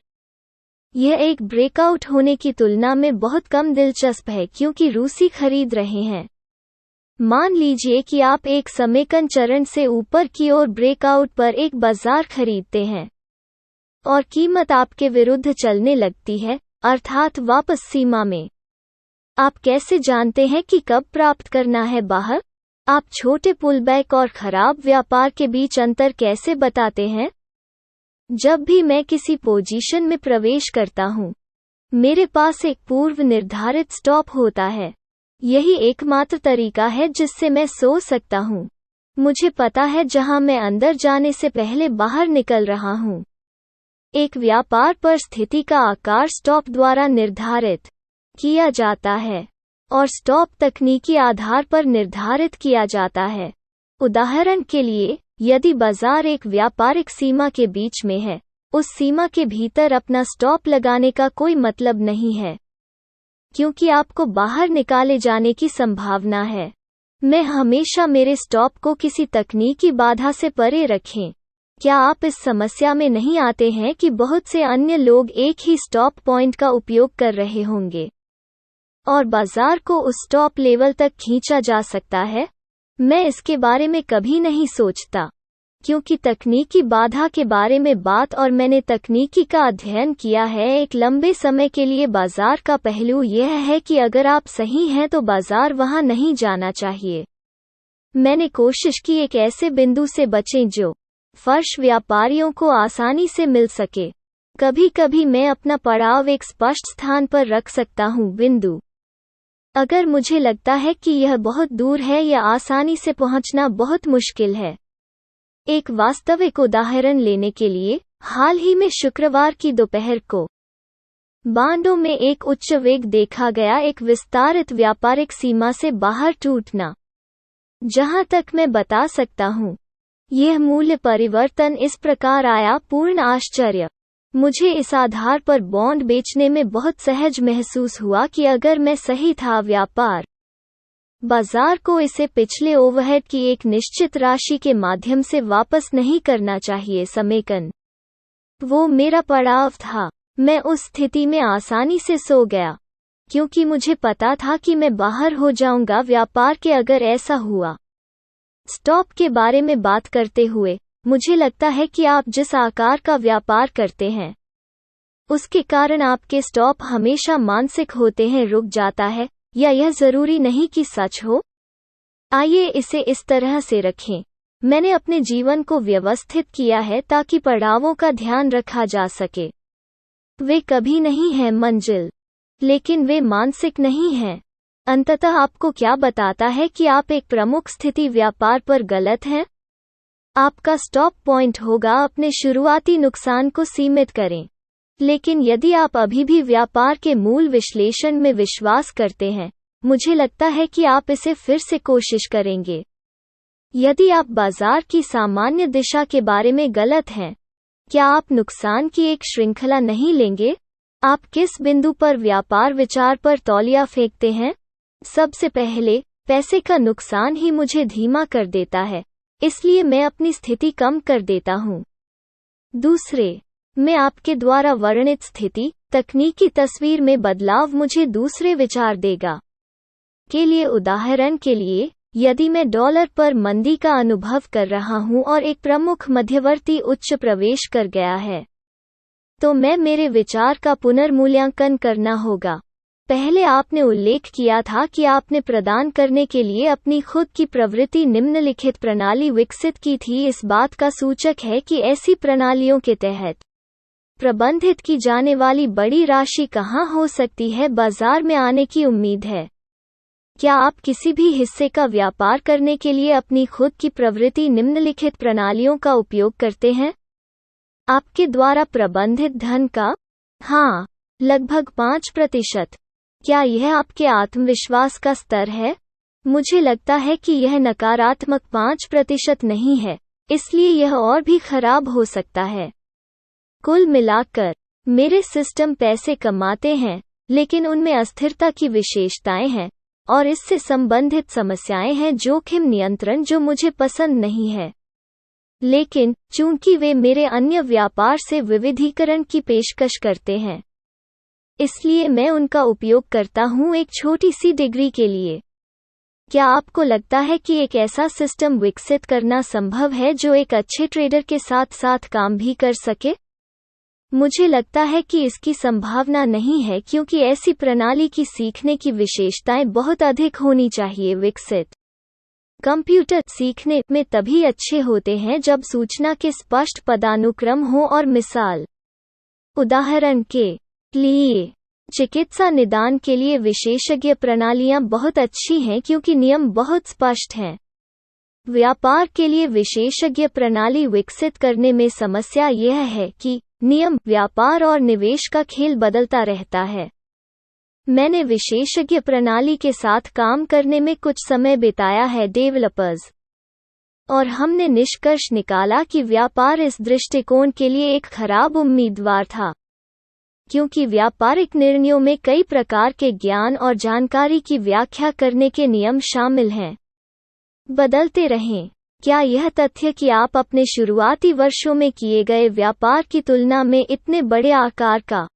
यह एक ब्रेकआउट होने की तुलना में बहुत कम दिलचस्प है क्योंकि रूसी खरीद रहे हैं। मान लीजिए कि आप एक समेकन चरण से ऊपर की ओर ब्रेकआउट पर एक बाजार खरीदते हैं और कीमत आपके विरुद्ध चलने लगती है, अर्थात वापस सीमा में। आप कैसे जानते हैं कि कब प्राप्त करना है बाहर? आप छोटे पुलबैक और खराब व्यापार के बीच अंतर कैसे बताते हैं? जब भी मैं किसी पोजीशन में प्रवेश करता हूं, मेरे पास एक पूर्व निर्धारित स्टॉप होता है। यही एकमात्र तरीका है जिससे मैं सोच सकता हूं। मुझे पता है जहां मैं अंदर जाने से पहले बाहर निकल रहा हूं। एक व्यापार पर स्थिति का आकार स्टॉप द्वारा निर्धारित किया जाता है और स्टॉप तकनीकी आधार पर निर्धारित किया जाता है। उदाहरण के लिए, यदि बाजार एक व्यापारिक सीमा के बीच में है, उस सीमा के भीतर अपना स्टॉप लगाने का कोई मतलब नहीं है, क्योंकि आपको बाहर निकाले जाने की संभावना है। मैं हमेशा मेरे स्टॉप को किसी तकनीकी बाधा से परे रखें। क्या आप इस समस्या में नहीं आते हैं कि बहुत से अन्य लोग एक ही स्टॉप पॉइंट का उपयोग कर रहे होंगे और बाजार को उस स्टॉप लेवल तक खींचा जा सकता है? मैं इसके बारे में कभी नहीं सोचता, क्योंकि तकनीकी बाधा के बारे में बात और मैंने तकनीकी का अध्ययन किया है एक लंबे समय के लिए। बाजार का पहलू यह है कि अगर आप सही हैं तो बाजार वहां नहीं जाना चाहिए। मैंने कोशिश की एक ऐसे बिंदु से बचें जो फर्श व्यापारियों को आसानी से मिल सके। कभी कभी मैं अपना पड़ाव एक स्पष्ट स्थान पर रख सकता हूं। बिंदु, अगर मुझे लगता है कि यह बहुत दूर है या आसानी से पहुंचना बहुत मुश्किल है। एक वास्तविक उदाहरण लेने के लिए, हाल ही में शुक्रवार की दोपहर को बांडों में एक उच्च वेग देखा गया, एक विस्तारित व्यापारिक सीमा से बाहर टूटना। जहां तक मैं बता सकता हूं, यह मूल्य परिवर्तन इस प्रकार आया, पूर्ण आश्चर्य। मुझे इस आधार पर बॉन्ड बेचने में बहुत सहज महसूस हुआ कि अगर मैं सही था, व्यापार बाजार को इसे पिछले ओवरहेड की एक निश्चित राशि के माध्यम से वापस नहीं करना चाहिए। समेकन, वो मेरा पड़ाव था। मैं उस स्थिति में आसानी से सो गया, क्योंकि मुझे पता था कि मैं बाहर हो जाऊंगा व्यापार के अगर ऐसा हुआ। स्टॉप के बारे में बात करते हुए, मुझे लगता है कि आप जिस आकार का व्यापार करते हैं, उसके कारण आपके स्टॉप हमेशा मानसिक होते हैं। रुक जाता है, या यह जरूरी नहीं कि सच हो। आइए इसे इस तरह से रखें। मैंने अपने जीवन को व्यवस्थित किया है ताकि पड़ावों का ध्यान रखा जा सके। वे कभी नहीं हैं मंजिल, लेकिन वे मानसिक नहीं हैं। अंततः आपको क्या बताता है कि आप एक प्रमुख स्थिति व्यापार पर गलत हैं? आपका स्टॉप पॉइंट होगा अपने शुरुआती नुकसान को सीमित करें। लेकिन यदि आप अभी भी व्यापार के मूल विश्लेषण में विश्वास करते हैं, मुझे लगता है कि आप इसे फिर से कोशिश करेंगे। यदि आप बाजार की सामान्य दिशा के बारे में गलत हैं, क्या आप नुकसान की एक श्रृंखला नहीं लेंगे? आप किस बिंदु पर व्यापार विचार पर तौलिया फेंकते हैं? सबसे पहले, पैसे का नुकसान ही मुझे धीमा कर देता है, इसलिए मैं अपनी स्थिति कम कर देता हूं। दूसरे, मैं आपके द्वारा वर्णित स्थिति तकनीकी तस्वीर में बदलाव मुझे दूसरे विचार देगा। के लिए उदाहरण के लिए, यदि मैं डॉलर पर मंदी का अनुभव कर रहा हूं और एक प्रमुख मध्यवर्ती उच्च प्रवेश कर गया है, तो मैं मेरे विचार का पुनर्मूल्यांकन करना होगा। पहले आपने उल्लेख किया था कि आपने प्रदान करने के लिए अपनी खुद की प्रवृत्ति निम्नलिखित प्रणाली विकसित की थी। इस बात का सूचक है कि ऐसी प्रणालियों के तहत प्रबंधित की जाने वाली बड़ी राशि कहां हो सकती है, बाजार में आने की उम्मीद है। क्या आप किसी भी हिस्से का व्यापार करने के लिए अपनी खुद की प्रवृत्ति निम्नलिखित प्रणालियों का उपयोग करते हैं? आपके द्वारा प्रबंधित धन का? हाँ, लगभग 5%। क्या यह आपके आत्मविश्वास का स्तर है? मुझे लगता है कि यह नकारात्मक 5% नहीं है, इसलिए यह और भी खराब हो सकता है। कुल मिलाकर, मेरे सिस्टम पैसे कमाते हैं, लेकिन उनमें अस्थिरता की विशेषताएं हैं और इससे संबंधित समस्याएं हैं। जोखिम नियंत्रण जो मुझे पसंद नहीं है, लेकिन चूंकि वे मेरे अन्य व्यापार से विविधीकरण की पेशकश करते हैं, इसलिए मैं उनका उपयोग करता हूं एक छोटी सी डिग्री के लिए। क्या आपको लगता है कि एक ऐसा सिस्टम विकसित करना संभव है जो एक अच्छे ट्रेडर के साथ साथ काम भी कर सके? मुझे लगता है कि इसकी संभावना नहीं है, क्योंकि ऐसी प्रणाली की सीखने की विशेषताएं बहुत अधिक होनी चाहिए। विकसित कंप्यूटर सीखने में तभी अच्छे होते हैं जब सूचना के स्पष्ट पदानुक्रम हो और मिसाल उदाहरण के लिए, चिकित्सा निदान के लिए विशेषज्ञ प्रणालियां बहुत अच्छी हैं क्योंकि नियम बहुत स्पष्ट हैं। व्यापार के लिए विशेषज्ञ प्रणाली विकसित करने में समस्या यह है कि नियम, व्यापार और निवेश का खेल बदलता रहता है। मैंने विशेषज्ञ प्रणाली के साथ काम करने में कुछ समय बिताया है। डेवलपर्स और हमने निष्कर्ष निकाला कि व्यापार इस दृष्टिकोण के लिए एक खराब उम्मीदवार था, क्योंकि व्यापारिक निर्णयों में कई प्रकार के ज्ञान और जानकारी की व्याख्या करने के नियम शामिल हैं। बदलते रहें। क्या यह तथ्य कि आप अपने शुरुआती वर्षों में किए गए व्यापार की तुलना में इतने बड़े आकार का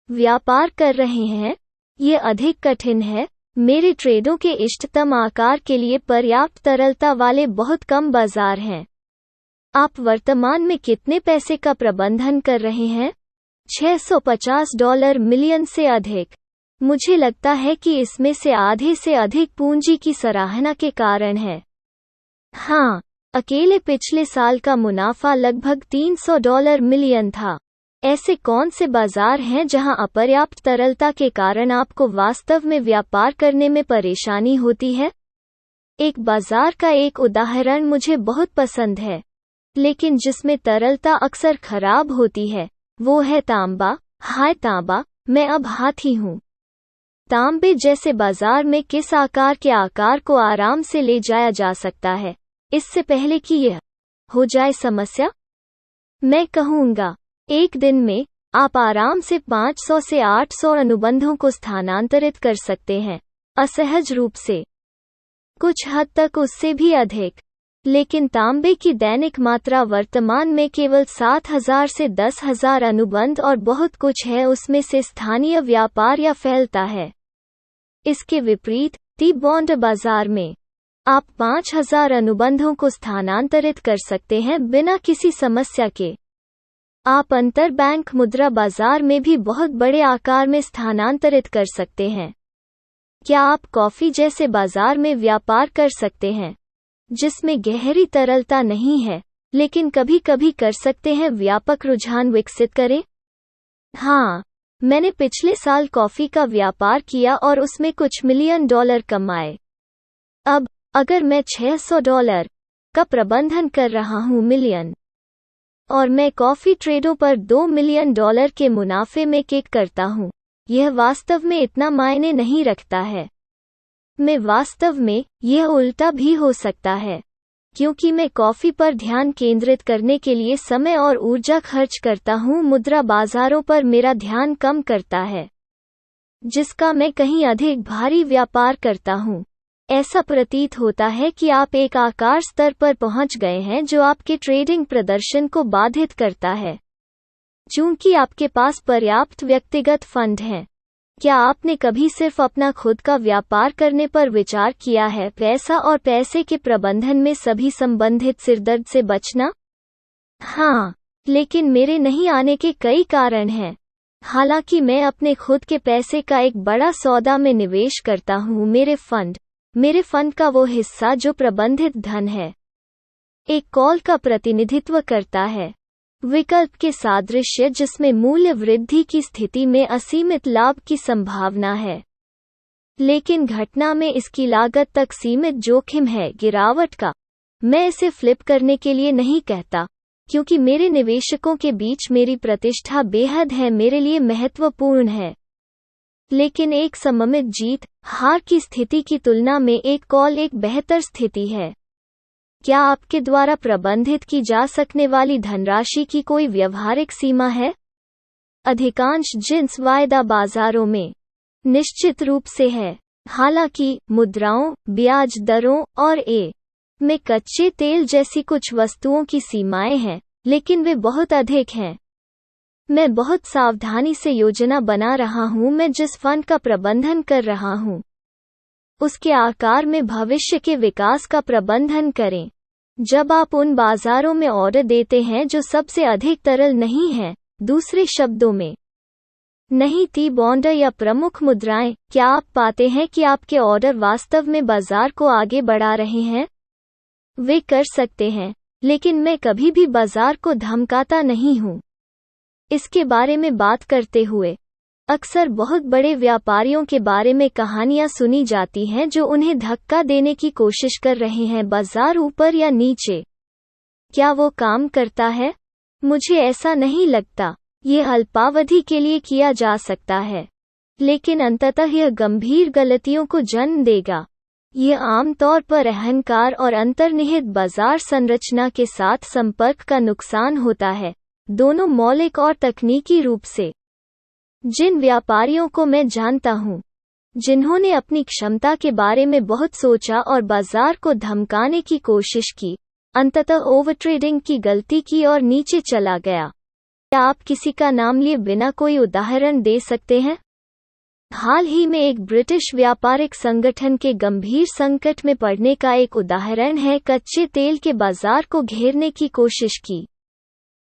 व्यापार कर रहे हैं, ये अधिक कठिन है? मेरे ट्रेडों के इष्टतम आकार के लिए पर्याप्त तरलता वाले बहुत कम बाजार हैं। आप वर्तमान में कितने पैसे का प्रबंधन कर रहे हैं? $650 मिलियन से अधिक। मुझे लगता है कि इसमें से आधे से अधिक पूंजी की सराहना के कारण है। हाँ, अकेले पिछले साल का मुनाफा लगभग $300 मिलियन था। ऐसे कौन से बाजार हैं जहां अपर्याप्त तरलता के कारण आपको वास्तव में व्यापार करने में परेशानी होती है? एक बाजार का एक उदाहरण मुझे बहुत पसंद है, लेकिन जिसमें तरलता अक्सर खराब होती है, वो है तांबा। हाय तांबा, मैं अब हाथी हूँ। तांबे जैसे बाजार में किस आकार के आकार को आराम से ले जाया जा सकता है, इससे पहले कि यह हो जाए समस्या? मैं कहूँगा, एक दिन में आप आराम से 500 से 800 अनुबंधों को स्थानांतरित कर सकते हैं, असहज रूप से। कुछ हद तक उससे भी अधिक। लेकिन तांबे की दैनिक मात्रा वर्तमान में केवल 7,000 से 10,000 अनुबंध और बहुत कुछ है उसमें से स्थानीय व्यापार या फैलता है। इसके विपरीत टी बॉन्ड बाजार में आप 5,000 अनुबंधों को स्थानांतरित कर सकते हैं बिना किसी समस्या के। आप अंतरबैंक मुद्रा बाजार में भी बहुत बड़े आकार में स्थानांतरित कर सकते हैं। क्या आप कॉफी जैसे बाजार में व्यापार कर सकते हैं, जिसमें गहरी तरलता नहीं है, लेकिन कभी कभी कर सकते हैं व्यापक रुझान विकसित करें? हाँ, मैंने पिछले साल कॉफी का व्यापार किया और उसमें कुछ मिलियन डॉलर कमाए। अब अगर मैं $600 का प्रबंधन कर रहा हूँ मिलियन, और मैं कॉफी ट्रेडों पर $2 मिलियन के मुनाफे में किक करता हूँ, यह वास्तव में इतना मायने नहीं रखता है। मैं वास्तव में यह उल्टा भी हो सकता है, क्योंकि मैं कॉफी पर ध्यान केंद्रित करने के लिए समय और ऊर्जा खर्च करता हूँ, मुद्रा बाजारों पर मेरा ध्यान कम करता है, जिसका मैं कहीं अधिक भारी व्यापार करता हूँ। ऐसा प्रतीत होता है कि आप एक आकार स्तर पर पहुंच गए हैं जो आपके ट्रेडिंग प्रदर्शन को बाधित करता है, चूंकि आपके पास पर्याप्त व्यक्तिगत फंड हैं। क्या आपने कभी सिर्फ अपना खुद का व्यापार करने पर विचार किया है, पैसा और पैसे के प्रबंधन में सभी संबंधित सिरदर्द से बचना? हाँ, लेकिन मेरे नहीं आने के कई कारण हैं। हालांकि मैं अपने खुद के पैसे का एक बड़ा सौदा में निवेश करता हूँ, मेरे फंड का वो हिस्सा जो प्रबंधित धन है, एक कॉल का प्रतिनिधित्व करता है, विकल्प के सादृश्य जिसमें मूल्य वृद्धि की स्थिति में असीमित लाभ की संभावना है, लेकिन घटना में इसकी लागत तक सीमित जोखिम है गिरावट का। मैं इसे फ्लिप करने के लिए नहीं कहता, क्योंकि मेरे निवेशकों के बीच मेरी प्रतिष्ठा बेहद है, मेरे लिए महत्वपूर्ण है। लेकिन एक सममित जीत हार की स्थिति की तुलना में एक कॉल एक बेहतर स्थिति है। क्या आपके द्वारा प्रबंधित की जा सकने वाली धनराशि की कोई व्यावहारिक सीमा है? अधिकांश जिन्स वायदा बाजारों में निश्चित रूप से है। हालांकि मुद्राओं, ब्याज दरों और में कच्चे तेल जैसी कुछ वस्तुओं की सीमाएं हैं, लेकिन वे बहुत अधिक हैं। मैं बहुत सावधानी से योजना बना रहा हूं, मैं जिस फंड का प्रबंधन कर रहा हूं उसके आकार में भविष्य के विकास का प्रबंधन करें। जब आप उन बाजारों में ऑर्डर देते हैं जो सबसे अधिक तरल नहीं हैं, दूसरे शब्दों में नहीं टी बॉन्ड या प्रमुख मुद्राएं, क्या आप पाते हैं कि आपके ऑर्डर वास्तव में बाजार को आगे बढ़ा रहे हैं? वे कर सकते हैं, लेकिन मैं कभी भी बाजार को धमकाता नहीं हूं। इसके बारे में बात करते हुए अक्सर बहुत बड़े व्यापारियों के बारे में कहानियां सुनी जाती हैं जो उन्हें धक्का देने की कोशिश कर रहे हैं, बाजार ऊपर या नीचे। क्या वो काम करता है? मुझे ऐसा नहीं लगता। यह अल्पावधि के लिए किया जा सकता है, लेकिन अंततः यह गंभीर गलतियों को जन्म देगा। ये आमतौर पर अहंकार और अंतर्निहित बाजार संरचना के साथ संपर्क का नुकसान होता है, दोनों मौलिक और तकनीकी रूप से। जिन व्यापारियों को मैं जानता हूँ, जिन्होंने अपनी क्षमता के बारे में बहुत सोचा और बाजार को धमकाने की कोशिश की, अंततः ओवरट्रेडिंग की गलती की और नीचे चला गया। क्या आप किसी का नाम लिए बिना कोई उदाहरण दे सकते हैं? हाल ही में एक ब्रिटिश व्यापारिक संगठन के गंभीर संकट में पड़ने का एक उदाहरण है। कच्चे तेल के बाजार को घेरने की कोशिश की।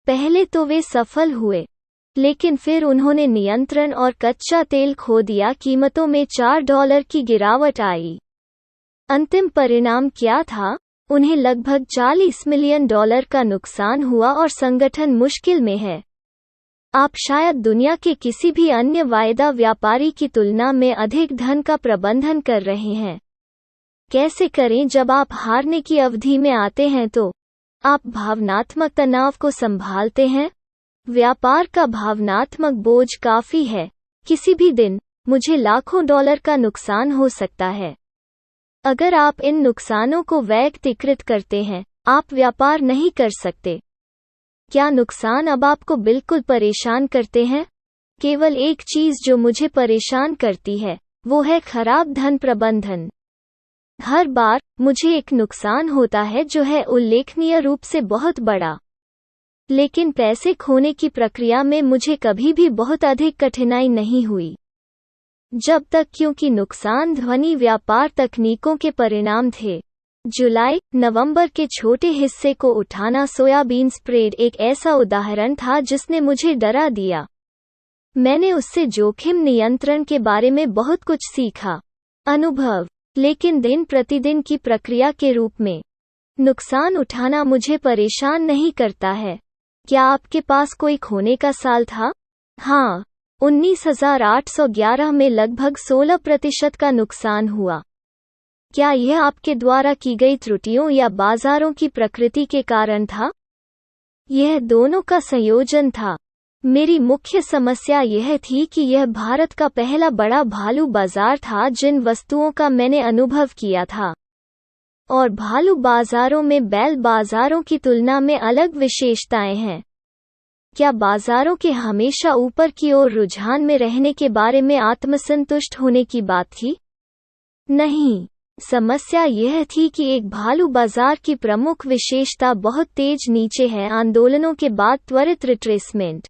पहले तो वे सफल हुए, लेकिन फिर उन्होंने नियंत्रण और कच्चा तेल खो दिया। कीमतों में $4 की गिरावट आई। अंतिम परिणाम क्या था? उन्हें लगभग $40 मिलियन का नुकसान हुआ और संगठन मुश्किल में है। आप शायद दुनिया के किसी भी अन्य वायदा व्यापारी की तुलना में अधिक धन का प्रबंधन कर रहे हैं। कैसे करें? जब आप हारने की अवधि में आते हैं तो आप भावनात्मक तनाव को संभालते हैं। व्यापार का भावनात्मक बोझ काफी है। किसी भी दिन मुझे लाखों डॉलर का नुकसान हो सकता है। अगर आप इन नुकसानों को व्यक्तिकृत करते हैं, आप व्यापार नहीं कर सकते। क्या नुकसान अब आपको बिल्कुल परेशान करते हैं? केवल एक चीज जो मुझे परेशान करती है, वो है खराब धन प्रबंधन। हर बार मुझे एक नुकसान होता है जो है उल्लेखनीय रूप से बहुत बड़ा, लेकिन पैसे खोने की प्रक्रिया में मुझे कभी भी बहुत अधिक कठिनाई नहीं हुई। जब तक क्योंकि नुकसान ध्वनि व्यापार तकनीकों के परिणाम थे। जुलाई नवंबर के छोटे हिस्से को उठाना सोयाबीन स्प्रेड एक ऐसा उदाहरण था जिसने मुझे डरा दिया। मैंने उससे जोखिम नियंत्रण के बारे में बहुत कुछ सीखा। अनुभव, लेकिन दिन प्रतिदिन की प्रक्रिया के रूप में नुकसान उठाना मुझे परेशान नहीं करता है। क्या आपके पास कोई खोने का साल था? हाँ, 19,811 में लगभग 16% का नुकसान हुआ। क्या यह आपके द्वारा की गई त्रुटियों या बाजारों की प्रकृति के कारण था? यह दोनों का संयोजन था। मेरी मुख्य समस्या यह थी कि यह भारत का पहला बड़ा भालू बाजार था जिन वस्तुओं का मैंने अनुभव किया था, और भालू बाजारों में बैल बाजारों की तुलना में अलग विशेषताएं हैं। क्या बाजारों के हमेशा ऊपर की ओर रुझान में रहने के बारे में आत्मसंतुष्ट होने की बात थी? नहीं, समस्या यह थी कि एक भालू बाजार की प्रमुख विशेषता बहुत तेज नीचे है। आंदोलनों के बाद त्वरित रिट्रेसमेंट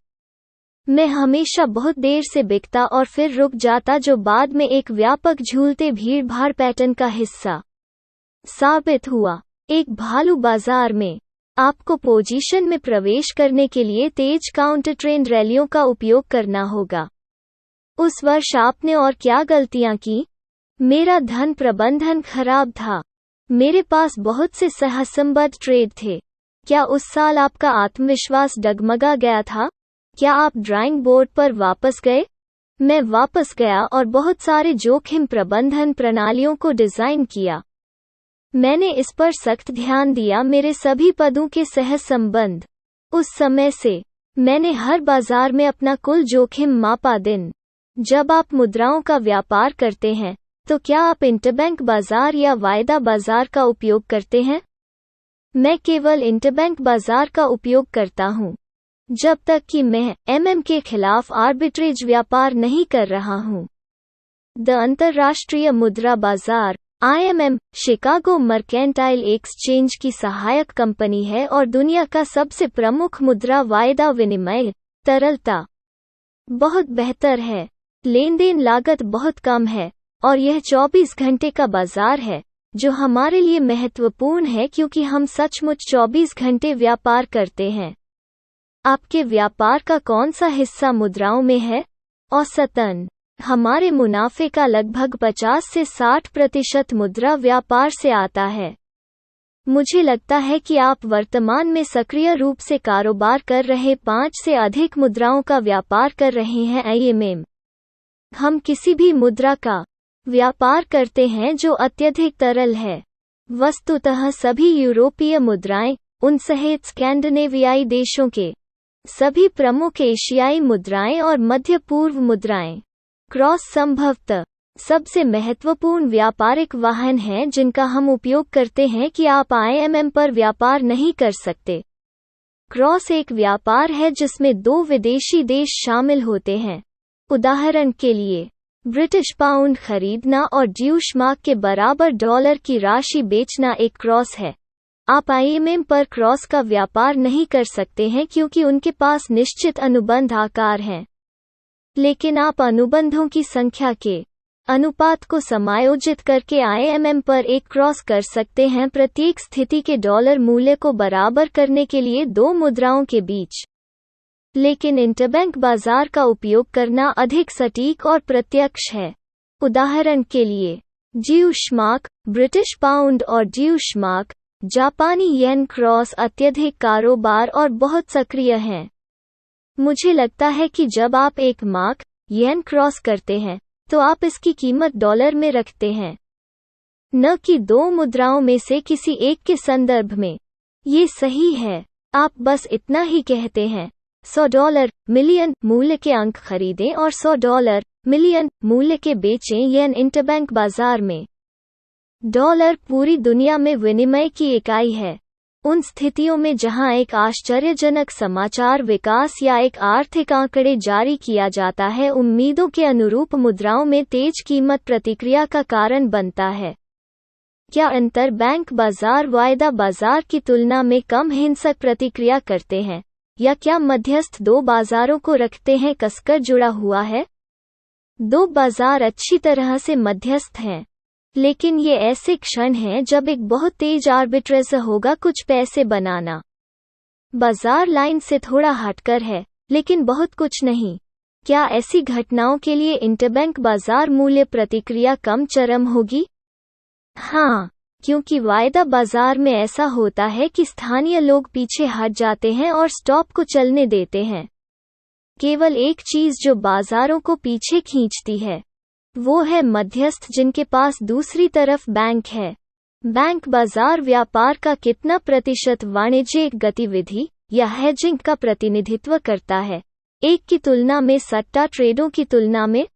में हमेशा बहुत देर से बिकता और फिर रुक जाता, जो बाद में एक व्यापक झूलते भीड़भाड़ पैटर्न का हिस्सा साबित हुआ। एक भालू बाजार में आपको पोजीशन में प्रवेश करने के लिए तेज काउंटर ट्रेंड रैलियों का उपयोग करना होगा। उस वर्ष आपने और क्या गलतियां की? मेरा धन प्रबंधन खराब था। मेरे पास बहुत से सहसंबद्ध ट्रेड थे। क्या उस साल आपका आत्मविश्वास डगमगा गया था? क्या आप ड्राइंग बोर्ड पर वापस गए? मैं वापस गया और बहुत सारे जोखिम प्रबंधन प्रणालियों को डिजाइन किया। मैंने इस पर सख्त ध्यान दिया, मेरे सभी पदों के सहसंबंध। उस समय से मैंने हर बाजार में अपना कुल जोखिम मापा। दिन जब आप मुद्राओं का व्यापार करते हैं, तो क्या आप इंटरबैंक बाजार या वायदा बाजार का उपयोग करते हैं? मैं केवल इंटरबैंक बाजार का उपयोग करता हूं, जब तक कि मैं MM के खिलाफ आर्बिट्रेज व्यापार नहीं कर रहा हूं। द अंतर्राष्ट्रीय मुद्रा बाजार IMM शिकागो मर्केंटाइल एक्सचेंज की सहायक कंपनी है और दुनिया का सबसे प्रमुख मुद्रा वायदा विनिमय तरलता बहुत बेहतर है। लेनदेन लागत बहुत कम है और यह 24 घंटे का बाजार है, जो हमारे लिए महत्वपूर्ण है क्योंकि हम सचमुच 24 घंटे व्यापार करते हैं। आपके व्यापार का कौन सा हिस्सा मुद्राओं में है? औसतन हमारे मुनाफे का लगभग 50 से 60% मुद्रा व्यापार से आता है। मुझे लगता है कि आप वर्तमान में सक्रिय रूप से कारोबार कर रहे 5 से अधिक मुद्राओं का व्यापार कर रहे हैं। IMM हम किसी भी मुद्रा का व्यापार करते हैं जो अत्यधिक तरल है। वस्तुतः सभी यूरोपीय मुद्राएं, उन सहित स्कैंडिनेवियाई देशों के सभी प्रमुख एशियाई मुद्राएं और मध्य पूर्व मुद्राएं। क्रॉस संभवतः सबसे महत्वपूर्ण व्यापारिक वाहन हैं जिनका हम उपयोग करते हैं कि आप IMM पर व्यापार नहीं कर सकते। क्रॉस एक व्यापार है जिसमें 2 विदेशी देश शामिल होते हैं। उदाहरण के लिए, ब्रिटिश पाउंड खरीदना और ड्यूशमार्क के बराबर डॉलर की राशि बेचना एक क्रॉस है। आप IMM पर क्रॉस का व्यापार नहीं कर सकते हैं क्योंकि उनके पास निश्चित अनुबंध आकार हैं। लेकिन आप अनुबंधों की संख्या के अनुपात को समायोजित करके IMM पर एक क्रॉस कर सकते हैं, प्रत्येक स्थिति के डॉलर मूल्य को बराबर करने के लिए 2 मुद्राओं के बीच। लेकिन इंटरबैंक बाजार का उपयोग करना अधिक सटीक और प्रत्यक्ष है। उदाहरण के लिए, ड्यूशमार्क, ब्रिटिश पाउंड और ड्यूशमार्क, जापानी येन क्रॉस अत्यधिक कारोबार और बहुत सक्रिय हैं। मुझे लगता है कि जब आप एक मार्क येन क्रॉस करते हैं तो आप इसकी कीमत डॉलर में रखते हैं, न कि 2 मुद्राओं में से किसी एक के संदर्भ में। ये सही है। आप बस इतना ही कहते हैं, $100 मिलियन मूल्य के अंक खरीदें और $100 मिलियन मूल्य के बेचें येन इंटरबैंक बाजार में। डॉलर पूरी दुनिया में विनिमय की इकाई है। उन स्थितियों में जहां एक आश्चर्यजनक समाचार विकास या एक आर्थिक आंकड़े जारी किया जाता है, उम्मीदों के अनुरूप मुद्राओं में तेज कीमत प्रतिक्रिया का कारण बनता है। क्या अंतरबैंक बाजार वायदा बाजार की तुलना में कम हिंसक प्रतिक्रिया करते हैं, या क्या मध्यस्थ 2 बाजारों को रखते हैं कसकर जुड़ा हुआ है? 2 बाजार अच्छी तरह से मध्यस्थ हैं, लेकिन ये ऐसे क्षण हैं जब एक बहुत तेज आर्बिट्रेज होगा कुछ पैसे बनाना। बाजार लाइन से थोड़ा हटकर है, लेकिन बहुत कुछ नहीं। क्या ऐसी घटनाओं के लिए इंटरबैंक बाजार मूल्य प्रतिक्रिया कम चरम होगी? हाँ, क्योंकि वायदा बाजार में ऐसा होता है कि स्थानीय लोग पीछे हट जाते हैं और स्टॉप को चलने देते हैं। केवल एक चीज जो बाजारों को पीछे खींचती है वो है मध्यस्थ जिनके पास दूसरी तरफ बैंक है। बैंक बाजार व्यापार का कितना प्रतिशत वाणिज्यिक गतिविधि या हेजिंग का प्रतिनिधित्व करता है, एक की तुलना में सट्टा ट्रेडों की तुलना में?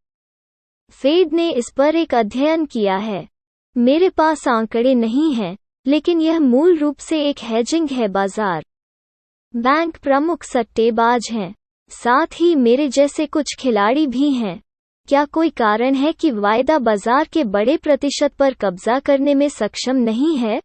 फेड ने इस पर एक अध्ययन किया है। मेरे पास आंकड़े नहीं हैं, लेकिन यह मूल रूप से एक हेजिंग है बाजार। बैंक प्रमुख सट्टेबाज हैं, साथ ही मेरे जैसे कुछ खिलाड़ी भी हैं। क्या कोई कारण है कि वायदा बाजार के बड़े प्रतिशत पर कब्जा करने में सक्षम नहीं है?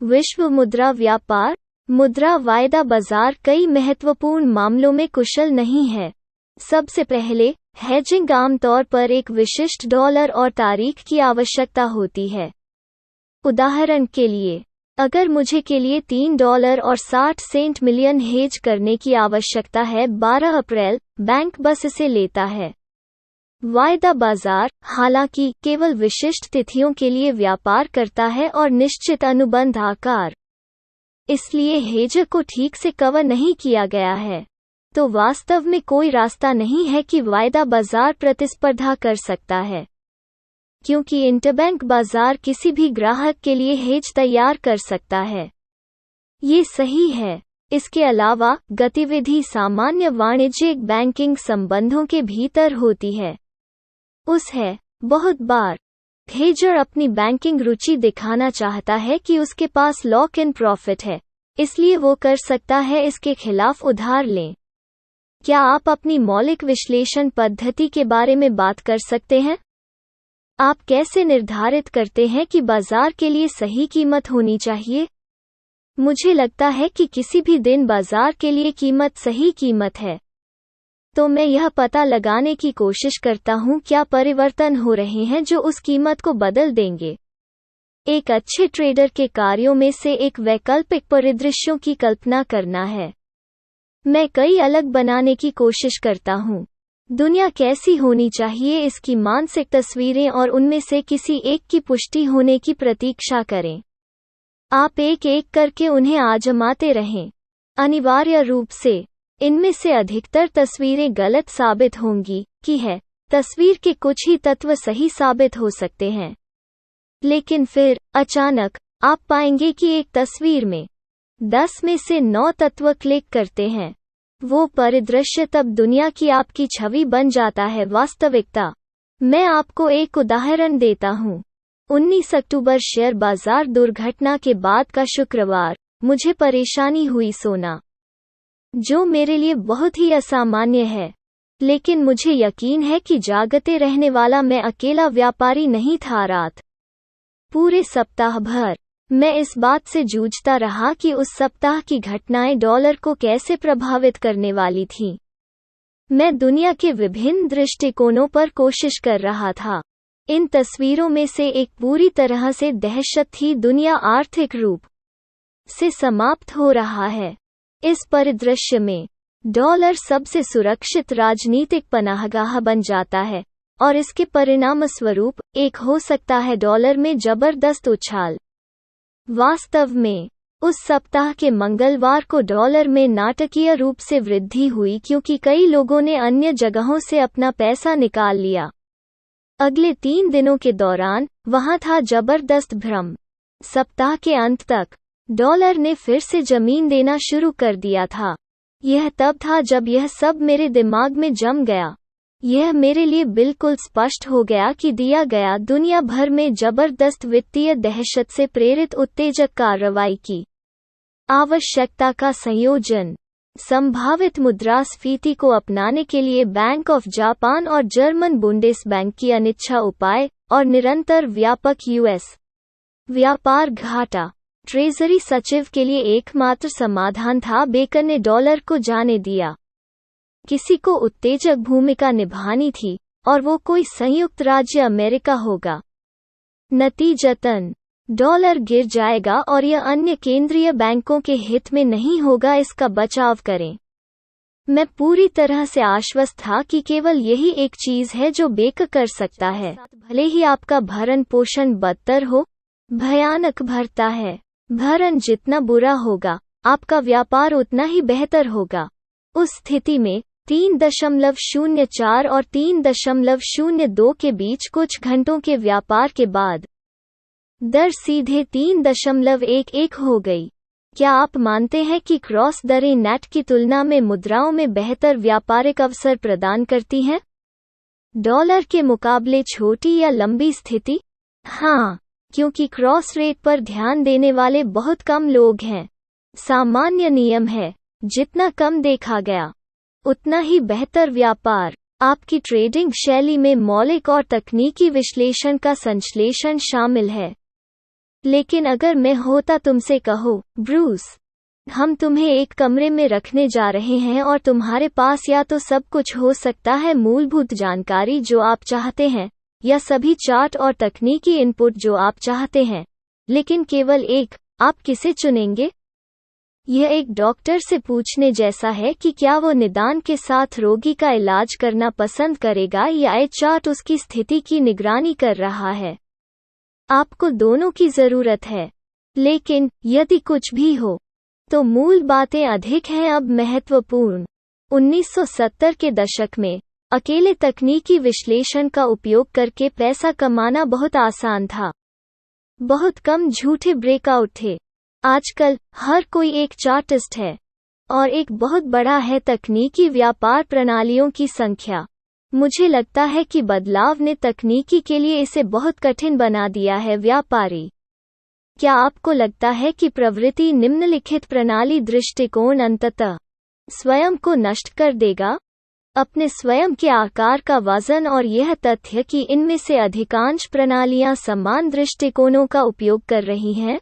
विश्व मुद्रा व्यापार मुद्रा वायदा बाजार कई महत्वपूर्ण मामलों में कुशल नहीं है। सबसे पहले, हेजिंग आमतौर पर एक विशिष्ट डॉलर और तारीख की आवश्यकता होती है। उदाहरण के लिए, अगर मुझे के लिए $3 और 60 सेंट मिलियन हेज करने की आवश्यकता है 12 अप्रैल, बैंक बस इसे लेता है। वायदा बाजार, हालांकि, केवल विशिष्ट तिथियों के लिए व्यापार करता है और निश्चित अनुबंध आकार। इसलिए हेज को ठीक से कवर नहीं किया गया है। तो वास्तव में कोई रास्ता नहीं है कि वायदा बाजार प्रतिस्पर्धा कर सकता है, क्योंकि इंटरबैंक बाजार किसी भी ग्राहक के लिए हेज तैयार कर सकता है। ये सही है। इसके अलावा, गतिविधि सामान्य वाणिज्यिक बैंकिंग संबंधों के भीतर होती है। बहुत बार हेजर अपनी बैंकिंग रुचि दिखाना चाहता है कि उसके पास लॉक इन प्रॉफिट है, इसलिए वो कर सकता है इसके खिलाफ उधार लें। क्या आप अपनी मौलिक विश्लेषण पद्धति के बारे में बात कर सकते हैं? आप कैसे निर्धारित करते हैं कि बाजार के लिए सही कीमत होनी चाहिए? मुझे लगता है कि किसी भी दिन बाजार के लिए कीमत सही कीमत है। तो मैं यह पता लगाने की कोशिश करता हूँ क्या परिवर्तन हो रहे हैं जो उस कीमत को बदल देंगे। एक अच्छे ट्रेडर के कार्यों में से एक वैकल्पिक परिदृश्यों की कल्पना करना है। मैं कई अलग बनाने की कोशिश करता हूँ। दुनिया कैसी होनी चाहिए इसकी मानसिक तस्वीरें और उनमें से किसी एक की पुष्टि होने की प्रतीक्षा करें। आप एक एक करके उन्हें आजमाते रहें। अनिवार्य रूप से इनमें से अधिकतर तस्वीरें गलत साबित होंगी कि है तस्वीर के कुछ ही तत्व सही साबित हो सकते हैं, लेकिन फिर अचानक आप पाएंगे कि एक तस्वीर में 10 में से 9 तत्व क्लिक करते हैं। वो परिदृश्य तब दुनिया की आपकी छवि बन जाता है। वास्तविकता मैं आपको एक उदाहरण देता हूँ। 19 अक्टूबर शेयर बाजार दुर्घटना के बाद का शुक्रवार, मुझे परेशानी हुई सोना, जो मेरे लिए बहुत ही असामान्य है। लेकिन मुझे यकीन है कि जागते रहने वाला मैं अकेला व्यापारी नहीं था। रात पूरे सप्ताह भर मैं इस बात से जूझता रहा कि उस सप्ताह की घटनाएं डॉलर को कैसे प्रभावित करने वाली थीं। मैं दुनिया के विभिन्न दृष्टिकोणों पर कोशिश कर रहा था। इन तस्वीरों में से एक पूरी तरह से दहशत थी। दुनिया आर्थिक रूप से समाप्त हो रहा है। इस परिदृश्य में डॉलर सबसे सुरक्षित राजनीतिक पनाहगाह बन जाता है और इसके परिणामस्वरूप एक हो सकता है डॉलर में जबरदस्त उछाल। वास्तव में उस सप्ताह के मंगलवार को डॉलर में नाटकीय रूप से वृद्धि हुई क्योंकि कई लोगों ने अन्य जगहों से अपना पैसा निकाल लिया। अगले 3 दिनों के दौरान वहां था जबरदस्त भ्रम। सप्ताह के अंत तक डॉलर ने फिर से जमीन देना शुरू कर दिया था। यह तब था जब यह सब मेरे दिमाग में जम गया। यह मेरे लिए बिल्कुल स्पष्ट हो गया कि दिया गया दुनिया भर में जबरदस्त वित्तीय दहशत से प्रेरित उत्तेजक कार्रवाई की आवश्यकता का संयोजन, संभावित मुद्रास्फीति को अपनाने के लिए बैंक ऑफ जापान और जर्मन बुंडेसबैंक की अनिच्छा उपाय और निरंतर व्यापक यूएस व्यापार घाटा। ट्रेजरी सचिव के लिए एकमात्र समाधान था बेकर ने डॉलर को जाने दिया। किसी को उत्तेजक भूमिका निभानी थी और वो कोई संयुक्त राज्य अमेरिका होगा। नतीजतन डॉलर गिर जाएगा और यह अन्य केंद्रीय बैंकों के हित में नहीं होगा। इसका बचाव करें। मैं पूरी तरह से आश्वस्त था कि केवल यही एक चीज है जो बेकर कर सकता है। भले ही आपका भरण पोषण बदतर हो, भयानक भरता है। भरण जितना बुरा होगा, आपका व्यापार उतना ही बेहतर होगा। उस स्थिति में 3.04 और 3.02 के बीच कुछ घंटों के व्यापार के बाद दर सीधे 3.11 हो गई। क्या आप मानते हैं कि क्रॉस दरें नेट की तुलना में मुद्राओं में बेहतर व्यापारिक अवसर प्रदान करती हैं? डॉलर के मुकाबले छोटी या लंबी स्थिति? हाँ, क्योंकि क्रॉस रेट पर ध्यान देने वाले बहुत कम लोग हैं। सामान्य नियम है, जितना कम देखा गया उतना ही बेहतर व्यापार। आपकी ट्रेडिंग शैली में मौलिक और तकनीकी विश्लेषण का संश्लेषण शामिल है। लेकिन अगर मैं होता तुमसे कहो, ब्रूस, हम तुम्हें एक कमरे में रखने जा रहे हैं और तुम्हारे पास या तो सब कुछ हो सकता है मूलभूत जानकारी जो आप चाहते हैं, या सभी चार्ट और तकनीकी इनपुट जो आप चाहते हैं, लेकिन केवल एक, आप किसे चुनेंगे? यह एक डॉक्टर से पूछने जैसा है कि क्या वो निदान के साथ रोगी का इलाज करना पसंद करेगा या एक चार्ट उसकी स्थिति की निगरानी कर रहा है। आपको दोनों की जरूरत है, लेकिन यदि कुछ भी हो तो मूल बातें अधिक हैं अब महत्वपूर्ण। 1970 के दशक में अकेले तकनीकी विश्लेषण का उपयोग करके पैसा कमाना बहुत आसान था। बहुत कम झूठे ब्रेकआउट थे। आजकल हर कोई एक चार्टिस्ट है, और एक बहुत बड़ा है तकनीकी व्यापार प्रणालियों की संख्या। मुझे लगता है कि बदलाव ने तकनीकी के लिए इसे बहुत कठिन बना दिया है। व्यापारी, क्या आपको लगता है कि प्रवृत्ति निम्नलिखित प्रणाली दृष्टिकोण अंततः स्वयं को नष्ट कर देगा? अपने स्वयं के आकार का वजन और यह तथ्य कि इनमें से अधिकांश प्रणालियां समान दृष्टिकोणों का उपयोग कर रही हैं?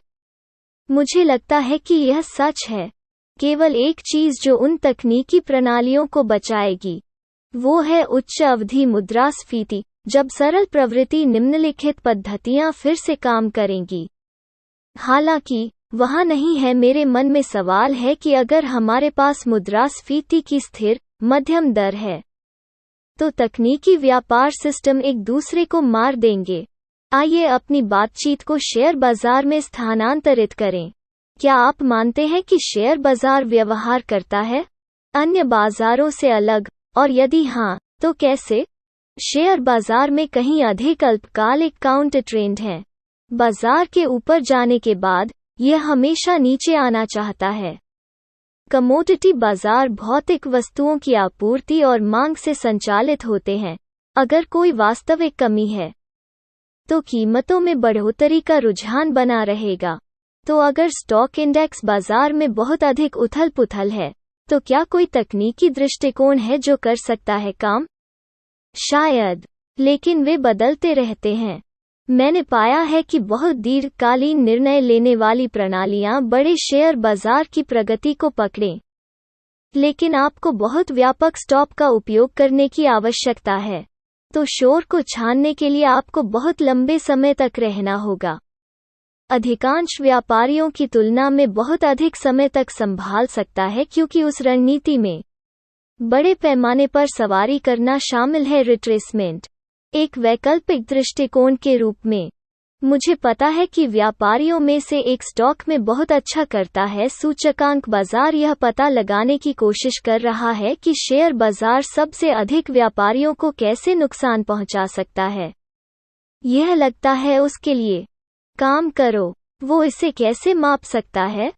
मुझे लगता है कि यह सच है। केवल एक चीज जो उन तकनीकी प्रणालियों को बचाएगी वो है उच्च अवधि मुद्रास्फीति, जब सरल प्रवृत्ति निम्नलिखित पद्धतियां फिर से काम करेंगी। हालांकि वहां नहीं है। मेरे मन में सवाल है कि अगर हमारे पास मुद्रास्फीति की स्थिर मध्यम दर है तो तकनीकी व्यापार सिस्टम एक दूसरे को मार देंगे। आइए अपनी बातचीत को शेयर बाजार में स्थानांतरित करें। क्या आप मानते हैं कि शेयर बाजार व्यवहार करता है अन्य बाजारों से अलग, और यदि हाँ, तो कैसे? शेयर बाजार में कहीं अधिक अल्पकालिक काउंटर ट्रेंड है। बाजार के ऊपर जाने के बाद यह हमेशा नीचे आना चाहता है। कमोडिटी बाजार भौतिक वस्तुओं की आपूर्ति और मांग से संचालित होते हैं, अगर कोई वास्तविक कमी है तो कीमतों में बढ़ोतरी का रुझान बना रहेगा। तो अगर स्टॉक इंडेक्स बाजार में बहुत अधिक उथल-पुथल है, तो क्या कोई तकनीकी दृष्टिकोण है जो कर सकता है काम? शायद, लेकिन वे बदलते रहते हैं। मैंने पाया है कि बहुत दीर्घकालीन निर्णय लेने वाली प्रणालियां बड़े शेयर बाजार की प्रगति को पकड़ें, लेकिन आपको बहुत व्यापक स्टॉप का उपयोग करने की आवश्यकता है। तो शोर को छानने के लिए आपको बहुत लंबे समय तक रहना होगा। अधिकांश व्यापारियों की तुलना में बहुत अधिक समय तक संभाल सकता है क्योंकि उस रणनीति में बड़े पैमाने पर सवारी करना शामिल है। रिट्रेसमेंट एक वैकल्पिक दृष्टिकोण के रूप में, मुझे पता है कि व्यापारियों में से एक स्टॉक में बहुत अच्छा करता है। सूचकांक बाजार यह पता लगाने की कोशिश कर रहा है कि शेयर बाजार सबसे अधिक व्यापारियों को कैसे नुकसान पहुंचा सकता है। यह लगता है उसके लिए काम करो। वो इसे कैसे माप सकता है?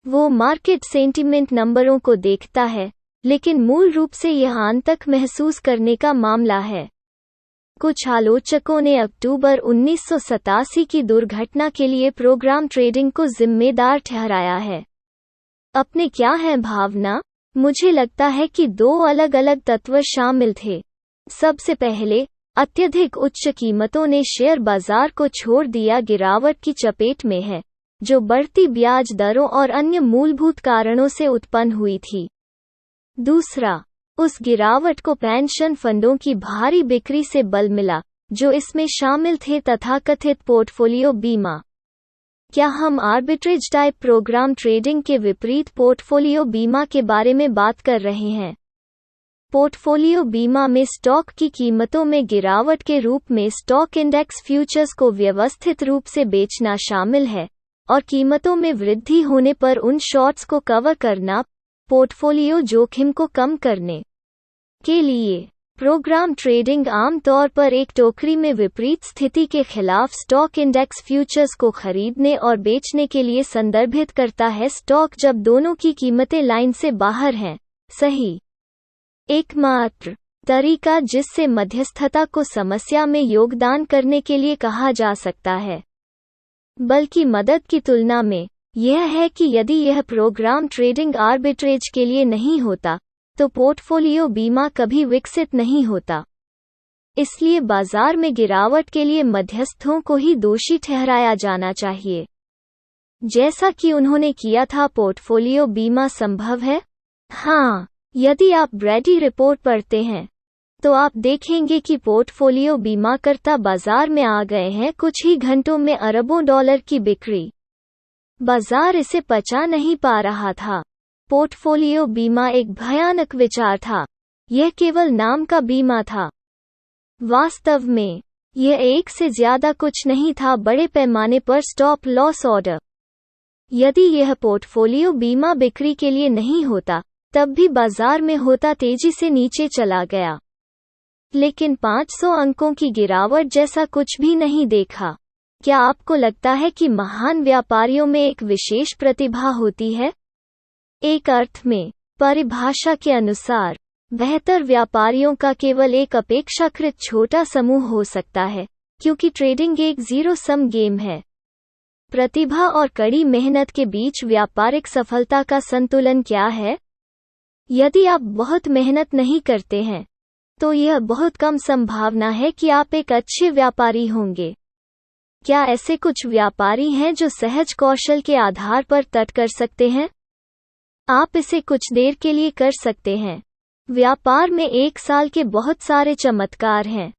वो मार्केट सेंटिमेंट नंबरों को देखता है, लेकिन मूल रूप से यह आंतक महसूस करने का मामला है। कुछ आलोचकों ने अक्टूबर 1987 की दुर्घटना के लिए प्रोग्राम ट्रेडिंग को जिम्मेदार ठहराया है। अपने क्या है भावना? मुझे लगता है कि दो अलग अलग तत्व शामिल थे। सबसे पहले, अत्यधिक उच्च कीमतों ने शेयर बाजार को छोड़ दिया गिरावट की चपेट में है, जो बढ़ती ब्याज दरों और अन्य मूलभूत कारणों से उत्पन्न हुई थी। दूसरा, उस गिरावट को पेंशन फंडों की भारी बिक्री से बल मिला, जो इसमें शामिल थे, तथाकथित पोर्टफोलियो बीमा। क्या हम आर्बिट्रेज टाइप प्रोग्राम ट्रेडिंग के विपरीत पोर्टफोलियो बीमा के बारे में बात कर रहे हैं? पोर्टफोलियो बीमा में स्टॉक की कीमतों में गिरावट के रूप में स्टॉक इंडेक्स फ्यूचर्स को व्यवस्थित रूप से बेचना शामिल है, और कीमतों में वृद्धि होने पर उन शॉर्ट्स को कवर करना, पोर्टफोलियो जोखिम को कम करने के लिए। प्रोग्राम ट्रेडिंग आमतौर पर एक टोकरी में विपरीत स्थिति के खिलाफ स्टॉक इंडेक्स फ्यूचर्स को खरीदने और बेचने के लिए संदर्भित करता है, स्टॉक जब दोनों की कीमतें लाइन से बाहर हैं। सही एकमात्र तरीका जिससे मध्यस्थता को समस्या में योगदान करने के लिए कहा जा सकता है, बल्कि मदद की तुलना में, यह है कि यदि यह प्रोग्राम ट्रेडिंग आर्बिट्रेज के लिए नहीं होता, तो पोर्टफोलियो बीमा कभी विकसित नहीं होता। इसलिए बाजार में गिरावट के लिए मध्यस्थों को ही दोषी ठहराया जाना चाहिए, जैसा कि उन्होंने किया था। पोर्टफोलियो बीमा संभव है? हाँ, यदि आप ब्रैडी रिपोर्ट पढ़ते हैं, तो आप देखेंगे कि पोर्टफोलियो बीमाकर्ता बाजार में आ गए हैं। कुछ ही घंटों में अरबों डॉलर की बिक्री। बाजार इसे पचा नहीं पा रहा था। पोर्टफोलियो बीमा एक भयानक विचार था। यह केवल नाम का बीमा था। वास्तव में, यह एक से ज्यादा कुछ नहीं था, बड़े पैमाने पर स्टॉप लॉस ऑर्डर। यदि यह पोर्टफोलियो बीमा बिक्री के लिए नहीं होता, तब भी बाजार में होता तेजी से नीचे चला गया। लेकिन 500 अंकों की गिरावट जैसा कुछ भी नहीं देखा। क्या आपको लगता है कि महान व्यापारियों में एक विशेष प्रतिभा होती है? एक अर्थ में, परिभाषा के अनुसार, बेहतर व्यापारियों का केवल एक अपेक्षाकृत छोटा समूह हो सकता है, क्योंकि ट्रेडिंग एक जीरो सम गेम है। प्रतिभा और कड़ी मेहनत के बीच व्यापारिक सफलता का संतुलन क्या है? यदि आप बहुत मेहनत नहीं करते हैं, तो यह बहुत कम संभावना है कि आप एक अच्छे व्यापारी होंगे। क्या ऐसे कुछ व्यापारी हैं जो सहज कौशल के आधार पर तट कर सकते हैं? आप इसे कुछ देर के लिए कर सकते हैं। व्यापार में एक साल के बहुत सारे चमत्कार हैं।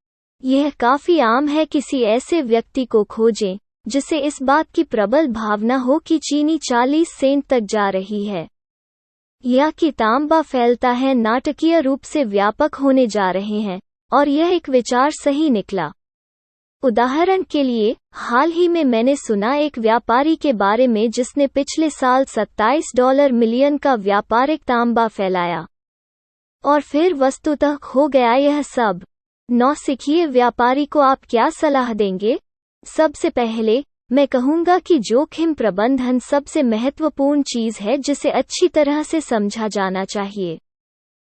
यह काफी आम है किसी ऐसे व्यक्ति को खोजें जिसे इस बात की प्रबल भावना हो कि चीनी 40 सेंट तक जा रही है, या कि तांबा फैलता है नाटकीय रूप से व्यापक होने जा रहे हैं, और यह एक विचार सही निकला। उदाहरण के लिए, हाल ही में मैंने सुना एक व्यापारी के बारे में जिसने पिछले साल $27 मिलियन का व्यापारिक तांबा फैलाया, और फिर वस्तुतः खो गया यह सब। नौसिखिए व्यापारी को आप क्या सलाह देंगे? सबसे पहले, मैं कहूंगा कि जोखिम प्रबंधन सबसे महत्वपूर्ण चीज है जिसे अच्छी तरह से समझा जाना चाहिए।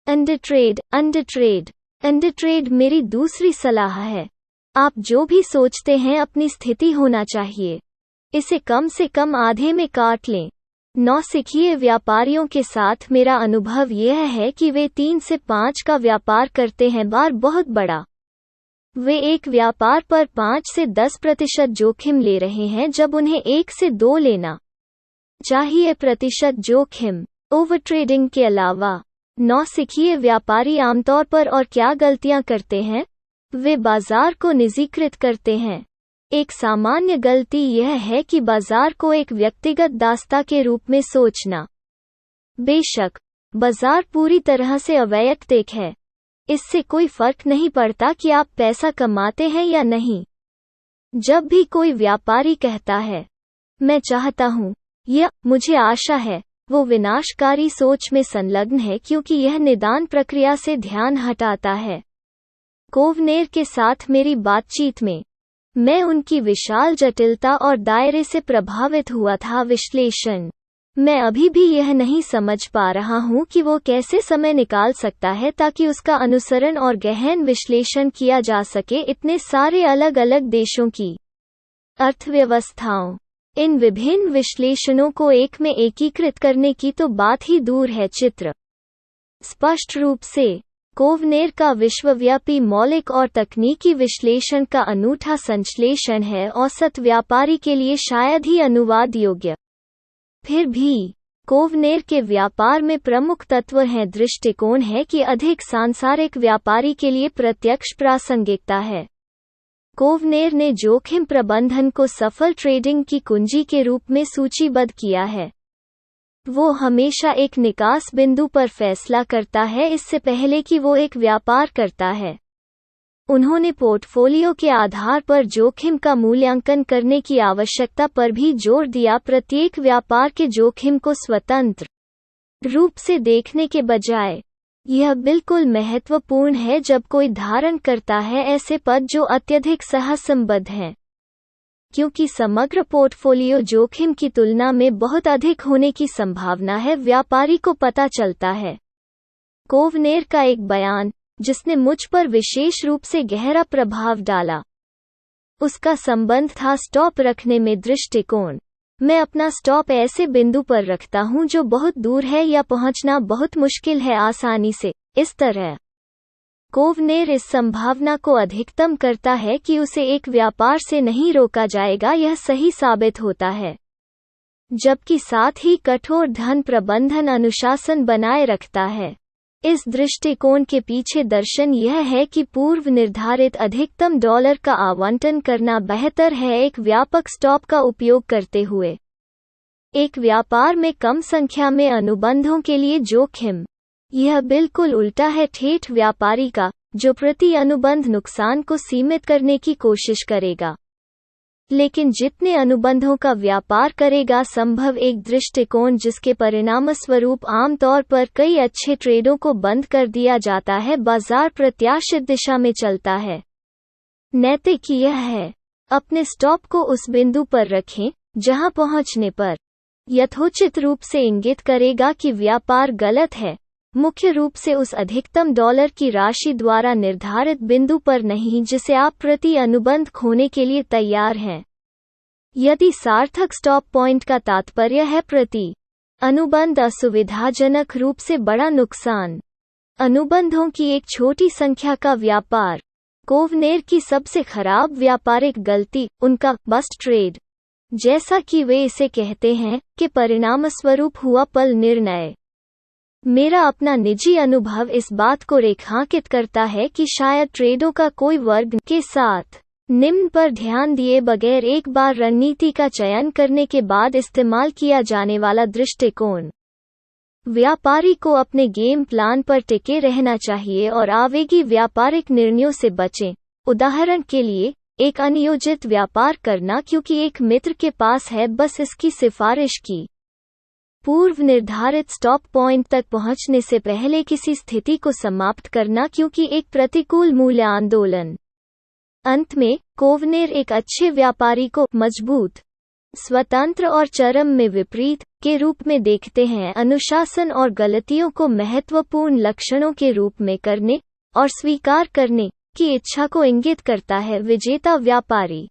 अंडरट्रेड अंडरट्रेड मेरी दूसरी सलाह है। आप जो भी सोचते हैं अपनी स्थिति होना चाहिए, इसे कम से कम आधे में काट लें। नौसिखिए व्यापारियों के साथ मेरा अनुभव यह है कि वे 3 से 5 का व्यापार करते हैं, बार बहुत बड़ा। वे एक व्यापार पर 5 से 10% जोखिम ले रहे हैं जब उन्हें 1 से 2 लेना चाहिए प्रतिशत जोखिम। ओवरट्रेडिंग के अलावा नौसिखिए व्यापारी आमतौर पर और क्या गलतियां करते हैं? वे बाजार को निजीकृत करते हैं। एक सामान्य गलती यह है कि बाजार को एक व्यक्तिगत दास्ता के रूप में सोचना। बेशक बाजार पूरी तरह से अवैयक्तिक है, इससे कोई फर्क नहीं पड़ता कि आप पैसा कमाते हैं या नहीं। जब भी कोई व्यापारी कहता है मैं चाहता हूं या मुझे आशा है, वो विनाशकारी सोच में संलग्न है, क्योंकि यह निदान प्रक्रिया से ध्यान हटाता है। कोवनेर के साथ मेरी बातचीत में मैं उनकी विशाल जटिलता और दायरे से प्रभावित हुआ था। विश्लेषण, मैं अभी भी यह नहीं समझ पा रहा हूं कि वो कैसे समय निकाल सकता है ताकि उसका अनुसरण और गहन विश्लेषण किया जा सके इतने सारे अलग अलग देशों की अर्थव्यवस्थाओं। इन विभिन्न विश्लेषणों को एक में एकीकृत करने की तो बात ही दूर है। चित्र स्पष्ट रूप से कोवनेर का विश्वव्यापी मौलिक और तकनीकी विश्लेषण का अनूठा संश्लेषण है, औसत व्यापारी के लिए शायद ही अनुवाद योग्य। फिर भी कोवनेर के व्यापार में प्रमुख तत्व हैं। दृष्टिकोण है कि अधिक सांसारिक व्यापारी के लिए प्रत्यक्ष प्रासंगिकता है। कोवनेर ने जोखिम प्रबंधन को सफल ट्रेडिंग की कुंजी के रूप में सूचीबद्ध किया है। वो हमेशा एक निकास बिंदु पर फैसला करता है इससे पहले कि वो एक व्यापार करता है। उन्होंने पोर्टफोलियो के आधार पर जोखिम का मूल्यांकन करने की आवश्यकता पर भी जोर दिया, प्रत्येक व्यापार के जोखिम को स्वतंत्र रूप से देखने के बजाय। यह बिल्कुल महत्वपूर्ण है जब कोई धारण करता है ऐसे पद जो अत्यधिक सहसंबद्ध हैं, क्योंकि समग्र पोर्टफोलियो जोखिम की तुलना में बहुत अधिक होने की संभावना है, व्यापारी को पता चलता है। कोवनेर का एक बयान जिसने मुझ पर विशेष रूप से गहरा प्रभाव डाला, उसका संबंध था स्टॉप रखने में दृष्टिकोण। मैं अपना स्टॉप ऐसे बिंदु पर रखता हूं जो बहुत दूर है या पहुंचना बहुत मुश्किल है आसानी से। इस तरह कोवनेर इस संभावना को अधिकतम करता है कि उसे एक व्यापार से नहीं रोका जाएगा, यह सही साबित होता है, जबकि साथ ही कठोर धन प्रबंधन अनुशासन बनाए रखता है। इस दृष्टिकोण के पीछे दर्शन यह है कि पूर्व निर्धारित अधिकतम डॉलर का आवंटन करना बेहतर है एक व्यापक स्टॉप का उपयोग करते हुए। एक व्यापार में कम संख्या में अनुबंधों के लिए जोखिम। यह बिल्कुल उल्टा है ठेठ व्यापारी का, जो प्रति अनुबंध नुकसान को सीमित करने की कोशिश करेगा, लेकिन जितने अनुबंधों का व्यापार करेगा संभव। एक दृष्टिकोण जिसके परिणामस्वरूप आमतौर पर कई अच्छे ट्रेडों को बंद कर दिया जाता है, बाजार प्रत्याशित दिशा में चलता है। नैतिक यह है, अपने स्टॉप को उस बिंदु पर रखें जहां पहुंचने पर यथोचित रूप से इंगित करेगा कि व्यापार गलत है, मुख्य रूप से उस अधिकतम डॉलर की राशि द्वारा निर्धारित बिंदु पर नहीं जिसे आप प्रति अनुबंध खोने के लिए तैयार हैं। यदि सार्थक स्टॉप पॉइंट का तात्पर्य है प्रति अनुबंध असुविधाजनक रूप से बड़ा नुकसान, अनुबंधों की एक छोटी संख्या का व्यापार। कोवनेर की सबसे खराब व्यापारिक गलती उनका बस्ट ट्रेड, जैसा कि वे इसे कहते हैं, के परिणामस्वरूप हुआ पल निर्णय। मेरा अपना निजी अनुभव इस बात को रेखांकित करता है कि शायद ट्रेडों का कोई वर्ग के साथ निम्न पर ध्यान दिए बगैर एक बार रणनीति का चयन करने के बाद इस्तेमाल किया जाने वाला दृष्टिकोण। व्यापारी को अपने गेम प्लान पर टिके रहना चाहिए और आवेगी व्यापारिक निर्णयों से बचें। उदाहरण के लिए, एक अनियोजित व्यापार करना क्योंकि एक मित्र के पास है, बस इसकी सिफारिश की। पूर्व निर्धारित स्टॉप पॉइंट तक पहुंचने से पहले किसी स्थिति को समाप्त करना क्योंकि एक प्रतिकूल मूल्य आंदोलन। अंत में, कोवनेर एक अच्छे व्यापारी को मजबूत, स्वतंत्र और चरम में विपरीत के रूप में देखते हैं, अनुशासन और गलतियों को महत्वपूर्ण लक्षणों के रूप में करने और स्वीकार करने की इच्छा को इंगित करता है। विजेता व्यापारी